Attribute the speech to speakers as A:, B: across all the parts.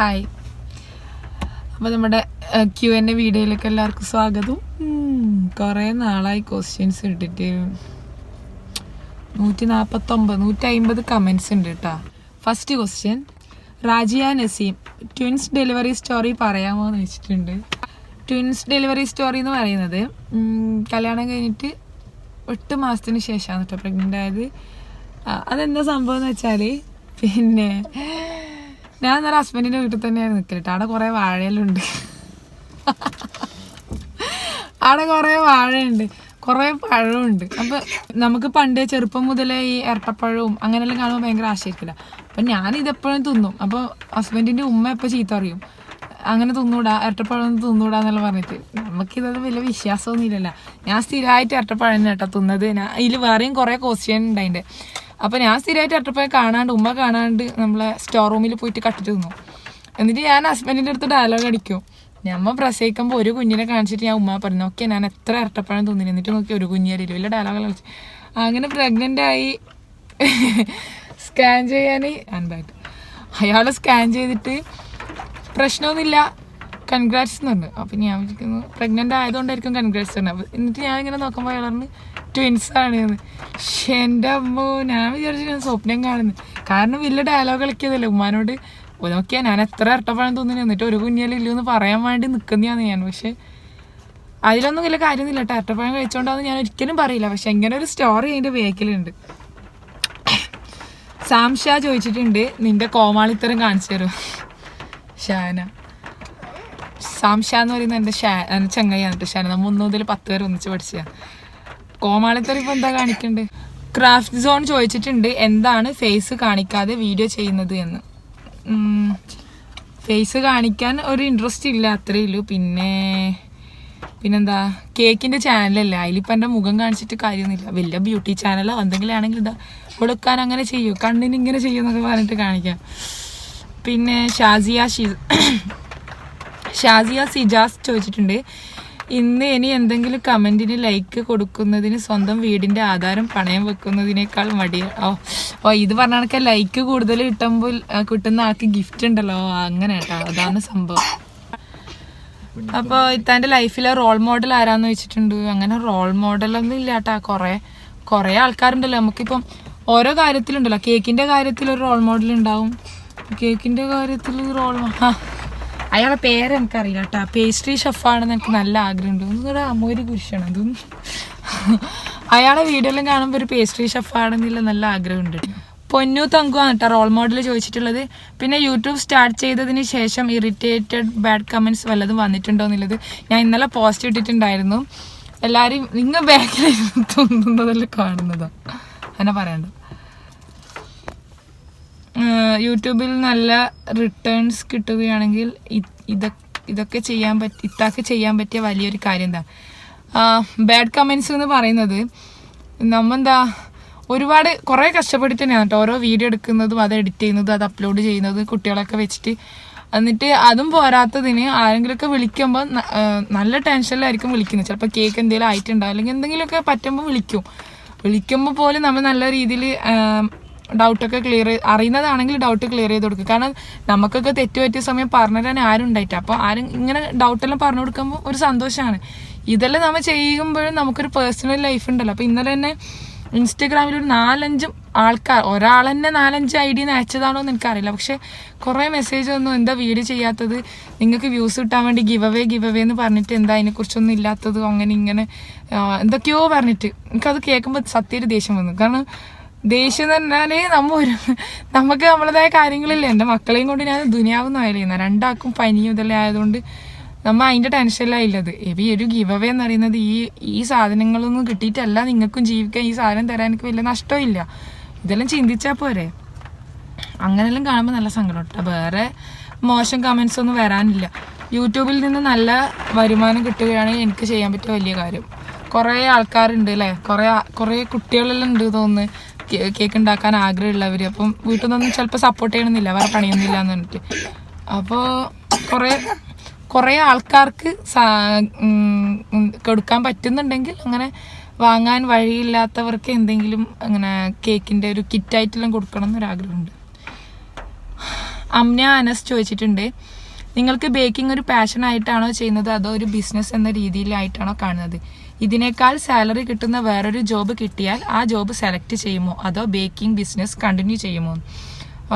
A: Hi. അപ്പോൾ നമ്മുടെ Q&A വീഡിയോയിലേക്ക് എല്ലാവർക്കും സ്വാഗതം. കുറേ നാളായി ക്വസ്റ്റ്യൻസ് ഇട്ടിട്ട് 149 കമൻസ് ഉണ്ട് കേട്ടോ. First question, Rajiya Naseem, twins delivery story പറയാമോ എന്ന് വെച്ചിട്ടുണ്ട്. ട്വിൻസ് ഡെലിവറി സ്റ്റോറി എന്ന് പറയുന്നത് കല്യാണം കഴിഞ്ഞിട്ട് 8 മാസത്തിന് ശേഷമാണ് കേട്ടോ പ്രഗ്നൻ്റ് ആയത്. അതെന്താ സംഭവം എന്ന് വെച്ചാൽ, പിന്നെ ഞാൻ അന്നേരം ഹസ്ബൻഡിൻ്റെ വീട്ടിൽ തന്നെയാണ് നിൽക്കലിട്ട്. അവിടെ കുറേ വാഴയിലുണ്ട്, അവിടെ കുറേ വാഴയുണ്ട്, കുറേ പഴമുണ്ട്. അപ്പം നമുക്ക് പണ്ട് ചെറുപ്പം മുതലേ ഈ ഇരട്ടപ്പഴവും അങ്ങനെയെല്ലാം കാണുമ്പോൾ ഭയങ്കര ആശയിക്കില്ല. അപ്പം ഞാനിതെപ്പോഴും തിന്നും. അപ്പോൾ ഹസ്ബൻഡിൻ്റെ ഉമ്മ എപ്പോൾ ചീത്ത അറിയും, അങ്ങനെ തിന്നൂടാ, ഇരട്ടപ്പഴം തിന്നൂടാ എന്നെല്ലാം പറഞ്ഞിട്ട്. നമുക്കിതൊന്നും വലിയ വിശ്വാസമൊന്നും ഇല്ലല്ലോ. ഞാൻ സ്ഥിരമായിട്ട് ഇരട്ടപ്പഴം തന്നെ കേട്ടോ തിന്നത്. ഇതിൽ വേറെയും കുറേ ക്വസ്റ്റ്യൻ ഉണ്ടായിട്ടുണ്ട്. അപ്പോൾ ഞാൻ സ്ഥിരമായിട്ട് ഇരട്ടപ്പഴം കാണാണ്ട്, ഉമ്മ കാണാണ്ട് നമ്മളെ സ്റ്റോർ റൂമിൽ പോയിട്ട് കട്ടിട്ട് തിന്നു. എന്നിട്ട് ഞാൻ ഹസ്ബൻഡിൻ്റെ അടുത്ത് ഡയലോഗ് അടിക്കും. ഞമ്മ പ്രസവിക്കുമ്പോൾ ഒരു കുഞ്ഞിനെ കാണിച്ചിട്ട് ഞാൻ ഉമ്മ പറഞ്ഞു, ഓക്കെ ഞാൻ എത്ര ഇരട്ടപ്പഴം തിന്നില്ല, എന്നിട്ട് നോക്കി ഒരു കുഞ്ഞിയറിയില്ല, വലിയ ഡയലോഗ് കളിച്ചു. അങ്ങനെ പ്രഗ്നൻ്റ് ആയി സ്കാൻ ചെയ്യാൻ അൻപായിട്ട് അയാൾ സ്കാൻ ചെയ്തിട്ട് പ്രശ്നമൊന്നുമില്ല, കൺഗ്രാറ്റ്സ് എന്ന് പറഞ്ഞു. അപ്പം ഞാൻ വിളിക്കുന്നു പ്രഗ്നൻ്റ് ആയതുകൊണ്ടായിരിക്കും കൺഗ്രാറ്റ്സ് തന്നെ. അപ്പം എന്നിട്ട് ഞാൻ ഇങ്ങനെ നോക്കുമ്പോൾ അയാൾ പറഞ്ഞു ട്വിൻസാണ് എന്ന്. പക്ഷേ എൻ്റെ അമ്മോ, ഞാൻ വിചാരിച്ചു ഞാൻ സ്വപ്നം കാണുന്നു. കാരണം വലിയ ഡയലോഗ് കളിക്കിയതല്ലേ ഉമ്മാനോട്, നോക്കിയാൽ ഞാൻ എത്ര ഇരട്ടപ്പഴം തോന്നുന്നു, എന്നിട്ട് ഒരു കുഞ്ഞിലില്ലോ എന്ന് പറയാൻ വേണ്ടി നിൽക്കുന്നതാണ് ഞാൻ. പക്ഷേ അതിലൊന്നും വലിയ കാര്യമൊന്നുമില്ല കേട്ടോ, ഇരട്ടപ്പഴം കഴിച്ചോണ്ടാന്ന് ഞാൻ ഒരിക്കലും പറയില്ല. പക്ഷെ ഇങ്ങനെ ഒരു സ്റ്റോറി അതിൻ്റെ ബേക്കിലുണ്ട്. സാംഷാ ചോദിച്ചിട്ടുണ്ട്, നിൻ്റെ കോമാളിത്തരം കാണിച്ചു തരും ഷാന. സാംഷ എന്ന് പറയുന്നത് എൻ്റെ ചങ്ങയാണ് കേട്ടോ ഷാന. നമ്മൾ 1 മുതൽ 10 വരെ ഒന്നിച്ച് പഠിച്ചതാണ്. കോമാളിത്തരം ഇപ്പം എന്താ കാണിക്കണ്ടേ? ക്രാഫ്റ്റ് സോൺ ചോദിച്ചിട്ടുണ്ട്, എന്താണ് ഫേസ് കാണിക്കാതെ വീഡിയോ ചെയ്യുന്നത് എന്ന്. ഫേസ് കാണിക്കാൻ ഒരു ഇൻട്രസ്റ്റ് ഇല്ല, അത്രയേ ഉള്ളൂ. പിന്നെന്താ, കേക്കിൻ്റെ ചാനലല്ലേ, അതിലിപ്പോൾ എൻ്റെ മുഖം കാണിച്ചിട്ട് കാര്യമൊന്നുമില്ല. വലിയ ബ്യൂട്ടി ചാനലോ എന്തെങ്കിലും ആണെങ്കിൽ ഇതാ കൊടുക്കാൻ അങ്ങനെ ചെയ്യൂ, കണ്ണിന് ഇങ്ങനെ ചെയ്യുമെന്നൊക്കെ പറഞ്ഞിട്ട് കാണിക്കാം. പിന്നെ ഷാസിയ സിജാസ് ചോദിച്ചിട്ടുണ്ട്, ഇന്ന് ഇനി എന്തെങ്കിലും കമൻറ്റിന് ലൈക്ക് കൊടുക്കുന്നതിന് സ്വന്തം വീടിൻ്റെ ആധാരം പണയം വെക്കുന്നതിനേക്കാൾ ഇത് പറഞ്ഞ കണക്കെ ലൈക്ക് കൂടുതൽ കിട്ടുന്ന ആൾക്ക് ഗിഫ്റ്റ് ഉണ്ടല്ലോ, അങ്ങനെ കേട്ടോ, അതാണ് സംഭവം. അപ്പോൾ ഇത്താൻ്റെ ലൈഫിലെ റോൾ മോഡൽ ആരാന്ന് വെച്ചിട്ടുണ്ട്. അങ്ങനെ റോൾ മോഡലൊന്നും ഇല്ല കേട്ടാ. കുറേ ആൾക്കാരുണ്ടല്ലോ നമുക്കിപ്പം ഓരോ കാര്യത്തിലുണ്ടല്ലോ. കേക്കിൻ്റെ കാര്യത്തിൽ ഒരു റോൾ മോഡൽ ഉണ്ടാവും. കേക്കിൻ്റെ കാര്യത്തിൽ അയാളുടെ പേര് എനിക്കറിയില്ല കേട്ടോ. പേസ്ട്രി ഷെഫാണെന്ന് എനിക്ക് നല്ല ആഗ്രഹമുണ്ട്. ഒന്നുകൂടെ അമ്മൂരി കുരിശാണ് അതൊന്നും. അയാളെ വീഡിയോയിലും കാണുമ്പോൾ ഒരു പേസ്ട്രി ഷെഫാണെന്നില്ല നല്ല ആഗ്രഹമുണ്ട്. പൊന്നു തങ്കുവാണ് കേട്ടോ റോൾ മോഡൽ ചോദിച്ചിട്ടുള്ളത്. പിന്നെ യൂട്യൂബ് സ്റ്റാർട്ട് ചെയ്തതിന് ശേഷം ഇറിറ്റേറ്റഡ് ബാഡ് കമൻറ്റ്സ് വല്ലതും വന്നിട്ടുണ്ടോ എന്നുള്ളത് ഞാൻ ഇന്നലെ പോസ്റ്റ് ഇട്ടിട്ടുണ്ടായിരുന്നു. എല്ലാവരും നിങ്ങൾ ബാക്കിൽ തോന്നുന്നതെല്ലാം കാണുന്നതാണ്, അങ്ങനെ പറയണ്ട. യൂട്യൂബിൽ നല്ല റിട്ടേൺസ് കിട്ടുകയാണെങ്കിൽ ഇതൊക്കെ ഇത്താക്ക് ചെയ്യാൻ പറ്റിയ വലിയൊരു കാര്യം എന്താ? ബാഡ് കമൻസ് എന്ന് പറയുന്നത് നമ്മെന്താ കുറേ കഷ്ടപ്പെട്ടിട്ട് തന്നെയാണ് കേട്ടോ ഓരോ വീഡിയോ എടുക്കുന്നതും അത് എഡിറ്റ് ചെയ്യുന്നതും അത് അപ്ലോഡ് ചെയ്യുന്നതും കുട്ടികളൊക്കെ വെച്ചിട്ട്. എന്നിട്ട് അതും പോരാത്തതിന് ആരെങ്കിലുമൊക്കെ വിളിക്കുമ്പോൾ നല്ല ടെൻഷനിലായിരിക്കും വിളിക്കുന്നത്. ചിലപ്പോൾ കേക്ക് എന്തെങ്കിലും ആയിട്ടുണ്ടാവും, അല്ലെങ്കിൽ എന്തെങ്കിലുമൊക്കെ പറ്റുമ്പോൾ വിളിക്കുമ്പോൾ പോലും നമ്മൾ നല്ല രീതിയിൽ ഡൗട്ടൊക്കെ അറിയുന്നതാണെങ്കിൽ ഡൗട്ട് ക്ലിയർ ചെയ്ത് കൊടുക്കുക. കാരണം നമുക്കൊക്കെ തെറ്റുപറ്റിയ സമയം പറഞ്ഞു തരാൻ ആരും ഉണ്ടായിട്ട്. അപ്പോൾ ആരും ഇങ്ങനെ ഡൗട്ടെല്ലാം പറഞ്ഞു കൊടുക്കുമ്പോൾ ഒരു സന്തോഷമാണ്. ഇതെല്ലാം നമ്മൾ ചെയ്യുമ്പോഴും നമുക്കൊരു പേഴ്സണൽ ലൈഫ് ഉണ്ടല്ലോ. അപ്പോൾ ഇന്നലെ തന്നെ ഇൻസ്റ്റഗ്രാമിൽ ഒരു 4-5 ആൾക്കാർ, ഒരാൾ തന്നെ 4-5 ID അയച്ചതാണോ എന്ന് എനിക്കറിയില്ല. പക്ഷേ കുറേ മെസ്സേജ് ഒന്നും എന്താ വീഡിയോ ചെയ്യാത്തത്, നിങ്ങൾക്ക് വ്യൂസ് കിട്ടാൻ വേണ്ടി ഗിവ് അവേ എന്ന് പറഞ്ഞിട്ട് എന്താ അതിനെക്കുറിച്ചൊന്നും ഇല്ലാത്തത്, അങ്ങനെ ഇങ്ങനെ എന്തൊക്കെയോ പറഞ്ഞിട്ട് എനിക്കത് കേൾക്കുമ്പോൾ സത്യം ഒരു ദേഷ്യം വന്നു. കാരണം ദേഷ്യം എന്ന് പറഞ്ഞാൽ നമുക്ക് നമ്മളതായ കാര്യങ്ങളില്ല. എൻ്റെ മക്കളെയും കൊണ്ട് ഞാൻ ദുനിയാവെന്ന് ആയാലും രണ്ടാൾക്കും പനിയും ഇതെല്ലാം ആയതുകൊണ്ട് നമ്മൾ അതിൻ്റെ ടെൻഷനിലായില്ലത്. ഈ ഒരു ഗിവ് അവേ എന്ന് പറയുന്നത് ഈ സാധനങ്ങളൊന്നും കിട്ടിയിട്ടല്ല നിങ്ങൾക്കും ജീവിക്കാൻ ഈ സാധനം തരാൻ എനിക്ക് വലിയ നഷ്ടമില്ല. ഇതെല്ലാം ചിന്തിച്ചാൽ പോരെ. അങ്ങനെയെല്ലാം കാണുമ്പോൾ നല്ല സങ്കടം കേട്ടോ. വേറെ മോശം കമൻസ് ഒന്നും വരാനില്ല. യൂട്യൂബിൽ നിന്ന് നല്ല വരുമാനം കിട്ടുകയാണെങ്കിൽ എനിക്ക് ചെയ്യാൻ പറ്റിയ വലിയ കാര്യം. കുറേ ആൾക്കാരുണ്ട് അല്ലേ, കുറേ കുട്ടികളെല്ലാം ഉണ്ട് തോന്നുന്നു കേക്ക് ഉണ്ടാക്കാൻ ആഗ്രഹമുള്ളവർ. അപ്പം വീട്ടിൽ നിന്നൊന്നും ചിലപ്പോൾ സപ്പോർട്ട് ചെയ്യണമെന്നില്ല, വേറെ പണിയൊന്നുമില്ല എന്ന് പറഞ്ഞിട്ട്. അപ്പോൾ കുറേ ആൾക്കാർക്ക് കൊടുക്കാൻ പറ്റുന്നുണ്ടെങ്കിൽ അങ്ങനെ വാങ്ങാൻ വഴിയില്ലാത്തവർക്ക് എന്തെങ്കിലും അങ്ങനെ കേക്കിൻ്റെ ഒരു കിറ്റായിട്ടെല്ലാം കൊടുക്കണം എന്നൊരാഗ്രഹമുണ്ട്. അമ്ന അനസ് ചോദിച്ചിട്ടുണ്ട്, നിങ്ങൾക്ക് ബേക്കിംഗ് ഒരു പാഷനായിട്ടാണോ ചെയ്യുന്നത് അതോ ഒരു ബിസിനസ് എന്ന രീതിയിലായിട്ടാണോ കാണുന്നത്? ഇതിനേക്കാൾ സാലറി കിട്ടുന്ന വേറൊരു ജോബ് കിട്ടിയാൽ ആ ജോബ് സെലക്ട് ചെയ്യുമോ അതോ ബേക്കിംഗ് ബിസിനസ് കണ്ടിന്യൂ ചെയ്യുമോ?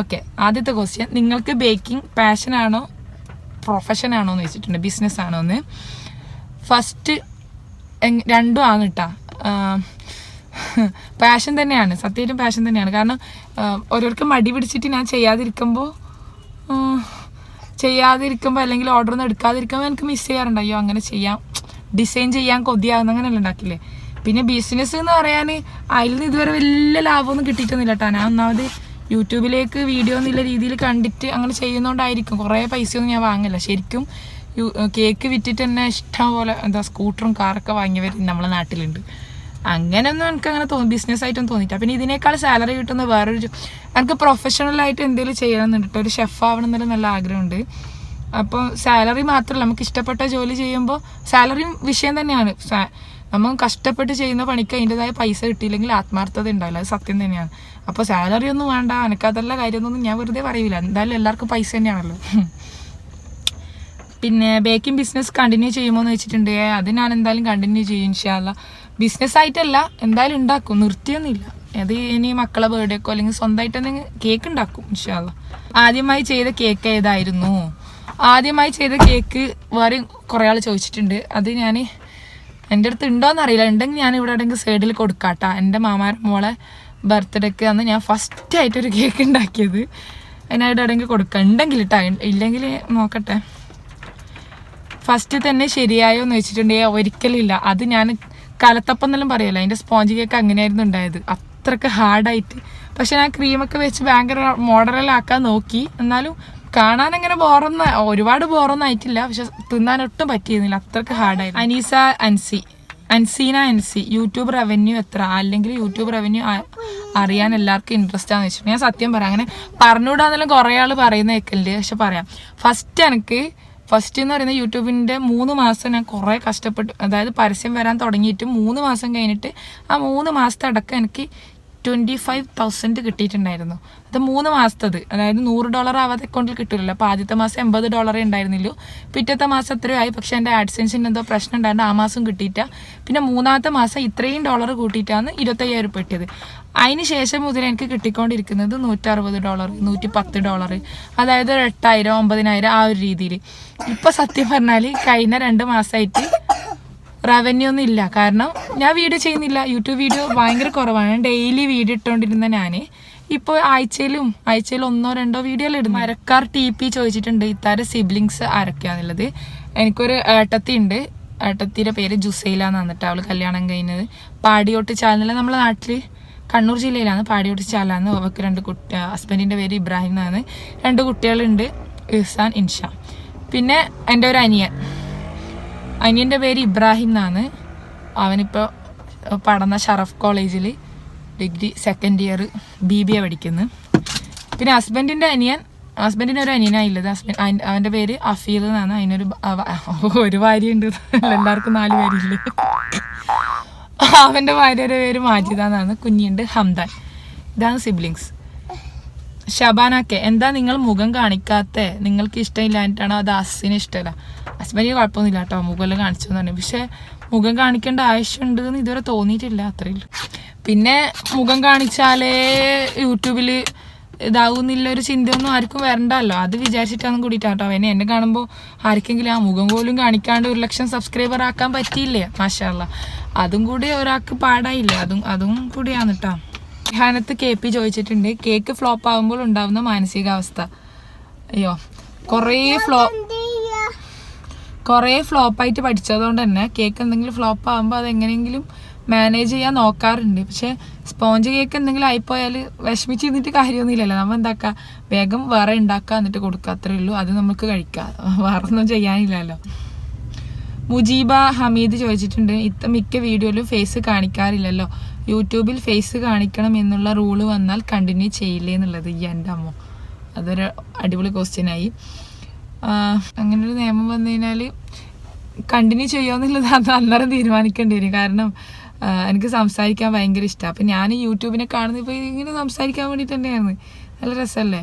A: ഓക്കെ, ആദ്യത്തെ ക്വസ്റ്റ്യൻ, നിങ്ങൾക്ക് ബേക്കിംഗ് പാഷനാണോ പ്രൊഫഷനാണോ എന്ന് വെച്ചിട്ടുണ്ട്, ബിസിനസ് ആണോ എന്ന്. ഫസ്റ്റ് രണ്ടും ആണ് കേട്ടോ. പാഷൻ തന്നെയാണ്, സത്യമായിട്ടും പാഷൻ തന്നെയാണ്. കാരണം ഓരോർക്ക് മടി പിടിച്ചിട്ട് ഞാൻ ചെയ്യാതിരിക്കുമ്പോൾ അല്ലെങ്കിൽ ഓർഡറൊന്നും എടുക്കാതിരിക്കുമ്പോൾ എനിക്ക് മിസ് ചെയ്യാറുണ്ട്. അയ്യോ അങ്ങനെ ചെയ്യാം, ഡിസൈൻ ചെയ്യാൻ കൊതിയാകുന്ന അങ്ങനെയല്ല ഉണ്ടാക്കില്ലേ. പിന്നെ ബിസിനസ് എന്ന് പറയാൻ അതിൽ നിന്ന് ഇതുവരെ വലിയ ലാഭമൊന്നും കിട്ടിയിട്ടൊന്നുമില്ല കേട്ടോ. ഞാൻ ഒന്നാമത് യൂട്യൂബിലേക്ക് വീഡിയോ എന്നുള്ള രീതിയിൽ കണ്ടിട്ട് അങ്ങനെ ചെയ്യുന്നതുകൊണ്ടായിരിക്കും കുറേ പൈസയൊന്നും ഞാൻ വാങ്ങില്ല. ശരിക്കും കേക്ക് വിറ്റിട്ട് തന്നെ ഇഷ്ടം പോലെ സ്കൂട്ടറും കാറൊക്കെ വാങ്ങിയവർ നമ്മളെ നാട്ടിലുണ്ട്. അങ്ങനെയൊന്നും എനിക്ക് അങ്ങനെ ബിസിനസ് ആയിട്ടൊന്നും തോന്നിയിട്ടില്ല. പിന്നെ ഇതിനേക്കാൾ സാലറി കിട്ടുന്ന വേറൊരു എനിക്ക് പ്രൊഫഷണലായിട്ട് എന്തെങ്കിലും ചെയ്യണമെന്നുണ്ട്. ഒരു ഷെഫ് ആവണം എന്നുള്ള നല്ല ആഗ്രഹമുണ്ട്. അപ്പോൾ സാലറി മാത്രമല്ല, നമുക്ക് ഇഷ്ടപ്പെട്ട ജോലി ചെയ്യുമ്പോൾ സാലറിയും വിഷയം തന്നെയാണ്. നമ്മൾ കഷ്ടപ്പെട്ട് ചെയ്യുന്ന പണിക്ക് അതിൻ്റെതായ പൈസ കിട്ടിയില്ലെങ്കിൽ ആത്മാർത്ഥത ഉണ്ടാവില്ല, അത് സത്യം തന്നെയാണ്. അപ്പോൾ സാലറി ഒന്നും വേണ്ട, എനിക്കതല്ല കാര്യമൊന്നും ഞാൻ വെറുതെ പറയില്ല. എന്തായാലും എല്ലാവർക്കും പൈസ തന്നെയാണല്ലോ. പിന്നെ ബേക്കിംഗ് ബിസിനസ് കണ്ടിന്യൂ ചെയ്യുമോ എന്ന് വെച്ചിട്ടുണ്ട്. അത് ഞാൻ എന്തായാലും കണ്ടിന്യൂ ചെയ്യും ഇൻഷാ അല്ലാഹ്. ബിസിനസ് ആയിട്ടല്ല, എന്തായാലും ഉണ്ടാക്കും, നിർത്തിയൊന്നുമില്ല. അത് ഇനി മക്കളെ ബർത്ത്ഡേക്കോ അല്ലെങ്കിൽ സ്വന്തമായിട്ട് എന്തെങ്കിലും കേക്ക് ഉണ്ടാക്കും ഇൻഷാ അല്ലാഹ്. ആദ്യമായി ചെയ്ത കേക്ക് ഏതായിരുന്നു? ആദ്യമായി ചെയ്ത കേക്ക് വേറെ കുറേ ആൾ ചോദിച്ചിട്ടുണ്ട്. അത് ഞാൻ എൻ്റെ അടുത്ത് ഉണ്ടോയെന്ന് അറിയില്ല, ഉണ്ടെങ്കിൽ ഞാൻ ഇവിടെ എവിടെയെങ്കിലും സൈഡിൽ കൊടുക്കാട്ടാ. എൻ്റെ മാമാരുടെ മോളെ ബർത്ത്ഡേക്ക് അന്ന് ഞാൻ ഫസ്റ്റായിട്ടൊരു കേക്ക് ഉണ്ടാക്കിയത്. അതിനായിട്ട് എവിടെയെങ്കിലും കൊടുക്കാം, ഉണ്ടെങ്കിൽ ഇട്ടാ, ഇല്ലെങ്കിൽ നോക്കട്ടെ. ഫസ്റ്റ് തന്നെ ശരിയായോ എന്ന് വെച്ചിട്ടുണ്ടെങ്കിൽ ഒരിക്കലും ഇല്ല. അത് ഞാൻ കലത്തപ്പം എന്നെല്ലാം പറയുമല്ലോ, അതിൻ്റെ സ്പോഞ്ച് കേക്ക് അങ്ങനെയായിരുന്നു ഉണ്ടായത്, അത്രയ്ക്ക് ഹാർഡായിട്ട്. പക്ഷെ ഞാൻ ക്രീമൊക്കെ വെച്ച് ഭയങ്കര മോഡലെല്ലാക്കാൻ നോക്കി, എന്നാലും കാണാൻ അങ്ങനെ ഒരുപാട് ബോറൊന്നും ആയിട്ടില്ല. പക്ഷെ തിന്നാൻ ഒട്ടും പറ്റിയിരുന്നില്ല, അത്രയ്ക്ക് ഹാർഡായിരുന്നു. അൻസീന യൂട്യൂബ് റവന്യൂ എത്ര, അല്ലെങ്കിൽ യൂട്യൂബ് റവന്യൂ അറിയാൻ എല്ലാവർക്കും ഇൻട്രസ്റ്റ് ആണെന്ന് വെച്ചിട്ട് ഞാൻ സത്യം പറയാം. അങ്ങനെ പറഞ്ഞുകൂടാന്നെല്ലാം കുറേ ആൾ പറയുന്ന കേൾക്കലുണ്ട്. പക്ഷെ പറയാം, ഫസ്റ്റ് എന്ന് പറയുന്നത് യൂട്യൂബിൻ്റെ 3 മാസം ഞാൻ കുറേ കഷ്ടപ്പെട്ടു. അതായത് പരസ്യം വരാൻ തുടങ്ങിയിട്ട് 3 മാസം കഴിഞ്ഞിട്ട് ആ 3 മാസത്തെ അടക്കം എനിക്ക് 25,000 കിട്ടിയിട്ടുണ്ടായിരുന്നു. അത് 3 മാസത്തത്, അതായത് $100 ആവാതെ അക്കൗണ്ടിൽ കിട്ടില്ലല്ലോ. അപ്പോൾ ആദ്യത്തെ മാസം $80 ഉണ്ടായിരുന്നില്ലോ, പിറ്റത്തെ മാസം എത്രയോ ആയി. പക്ഷേ എൻ്റെ ആഡ്സെൻസിന് എന്തോ പ്രശ്നം ഉണ്ടായിരുന്നു, ആ മാസം കിട്ടിയിട്ട. പിന്നെ 3ാമത്തെ മാസം ഇത്രയും ഡോളർ കൂട്ടിയിട്ടാണ് 25,000 കിട്ടിയത്. അതിന് ശേഷം മുതൽ എനിക്ക് കിട്ടിക്കൊണ്ടിരിക്കുന്നത് $160, $110, അതായത് 8,000, 9,000 ആ ഒരു രീതിയിൽ. ഇപ്പം സത്യം പറഞ്ഞാൽ കഴിഞ്ഞ 2 മാസമായിട്ട് റവന്യൂ ഒന്നും ഇല്ല. കാരണം ഞാൻ വീഡിയോ ചെയ്യുന്നില്ല, യൂട്യൂബ് വീഡിയോ ഭയങ്കര കുറവാണ്. ഡെയിലി വീഡിയോ ഇട്ടുകൊണ്ടിരുന്ന ഞാൻ ഇപ്പോൾ ആഴ്ചയിൽ 1-2 വീഡിയോയിൽ ഇടുന്നു. മരക്കാർ TP ചോദിച്ചിട്ടുണ്ട്, ഇത്താരെ സിബ്ലിങ്സ് ആരൊക്കെയാണെന്നുള്ളത്. എനിക്കൊരു ഏട്ടത്തി ഉണ്ട്, ഏട്ടത്തിയുടെ പേര് ജുസൈല എന്നാണ് കേട്ടോ. അവൾ കല്യാണം കഴിഞ്ഞത് പാടിയോട്ട് ചാലിൽ, നമ്മളെ നാട്ടിൽ കണ്ണൂർ ജില്ലയിലാണ് പാടിയോട്ട് ചാലാണ്. അവർക്ക് 2 ഹസ്ബൻഡിൻ്റെ പേര് ഇബ്രാഹിം എന്നാണ്. 2 കുട്ടികളുണ്ട്, ഇഹ്സാൻ, ഇൻഷ. പിന്നെ എൻ്റെ ഒരു അനിയൻ്റെ പേര് ഇബ്രാഹിം എന്നാണ്. അവനിപ്പോൾ പഠന ഷറഫ് കോളേജിൽ ഡിഗ്രി 2nd ഇയർ BBA പഠിക്കുന്നു. പിന്നെ ഹസ്ബൻഡിൻ്റെ ഒരു അനിയനായുള്ളത്. അവൻ്റെ പേര് അഫീൽ എന്നാണ്. അതിനൊരു ഭാര്യയുണ്ട്, എല്ലാവർക്കും 4 പേരില്ലേ. അവൻ്റെ ഭാര്യയുടെ പേര് മാജിദ എന്നാണ്. കുഞ്ഞിയുണ്ട് ഹംദാൻ. ഇതാണ് സിബ്ലിങ്സ്. ഷബാനൊക്കെ എന്താ നിങ്ങൾ മുഖം കാണിക്കാത്ത? നിങ്ങൾക്ക് ഇഷ്ടമില്ലാഞ്ഞിട്ടാണോ അത് അസിന് ഇഷ്ടമല്ല? ഹസ്ബൻഡിന് കുഴപ്പമൊന്നുമില്ല കേട്ടോ, മുഖമെല്ലാം കാണിച്ചു എന്ന് പറഞ്ഞു. പക്ഷെ മുഖം കാണിക്കേണ്ട ആവശ്യമുണ്ട് എന്ന് ഇതുവരെ തോന്നിയിട്ടില്ല, അത്രയില്ല. പിന്നെ മുഖം കാണിച്ചാലേ യൂട്യൂബിൽ ഇതാവുന്നില്ലൊരു ചിന്തയൊന്നും ആർക്കും വരണ്ടല്ലോ, അത് വിചാരിച്ചിട്ടാണ് കൂടിയിട്ടാട്ടോ. അവനെ എന്നെ കാണുമ്പോൾ ആർക്കെങ്കിലും ആ മുഖം പോലും കാണിക്കാണ്ട് 1 ലക്ഷം സബ്സ്ക്രൈബർ ആക്കാൻ പറ്റിയില്ലേ, മാഷാ അല്ലാ. അതും കൂടി ഒരാൾക്ക് പാടായില്ലേ, അതും കൂടിയാണ് കേട്ടോ. ഹാനത്ത് KP ചോദിച്ചിട്ടുണ്ട്, കേക്ക് ഫ്ലോപ്പ് ആകുമ്പോൾ ഉണ്ടാവുന്ന മാനസികാവസ്ഥ. അയ്യോ, കുറേ ഫ്ലോപ്പായിട്ട് പഠിച്ചതുകൊണ്ട് തന്നെ കേക്ക് എന്തെങ്കിലും ഫ്ലോപ്പ് ആകുമ്പോൾ അതെങ്ങനെയെങ്കിലും മാനേജ് ചെയ്യാൻ നോക്കാറുണ്ട്. പക്ഷെ സ്പോഞ്ച് കേക്ക് എന്തെങ്കിലും ആയിപ്പോയാൽ വിഷമിച്ച് നിന്നിട്ട് കാര്യമൊന്നുമില്ലല്ലോ. നമ്മൾ എന്താക്കുക, വേഗം വേറെ ഉണ്ടാക്കുക, എന്നിട്ട് കൊടുക്കുക, അത്രയേ ഉള്ളൂ. അത് നമുക്ക് കഴിക്കാം, വേറെ ഒന്നും ചെയ്യാനില്ലല്ലോ. മുജീബ ഹമീദ് ചോദിച്ചിട്ടുണ്ട്, മിക്ക വീഡിയോയിലും ഫേസ് കാണിക്കാറില്ലല്ലോ, യൂട്യൂബിൽ ഫേസ് കാണിക്കണം എന്നുള്ള റൂള് വന്നാൽ കണ്ടിന്യൂ ചെയ്യില്ലേ എന്നുള്ളത്. എൻ്റെ അമ്മോ, അതൊരു അടിപൊളി ക്വസ്റ്റ്യനായി. അങ്ങനൊരു നിയമം വന്നു കഴിഞ്ഞാൽ കണ്ടിന്യൂ ചെയ്യുമെന്നുള്ളത് അത് അന്നേരം തീരുമാനിക്കേണ്ടി വരും. കാരണം എനിക്ക് സംസാരിക്കാൻ ഭയങ്കര ഇഷ്ടമാണ്. അപ്പം ഞാൻ യൂട്യൂബിനെ കാണുന്നത് ഇപ്പോൾ ഇങ്ങനെ സംസാരിക്കാൻ വേണ്ടിയിട്ട് തന്നെയാണ്. നല്ല രസമല്ലേ?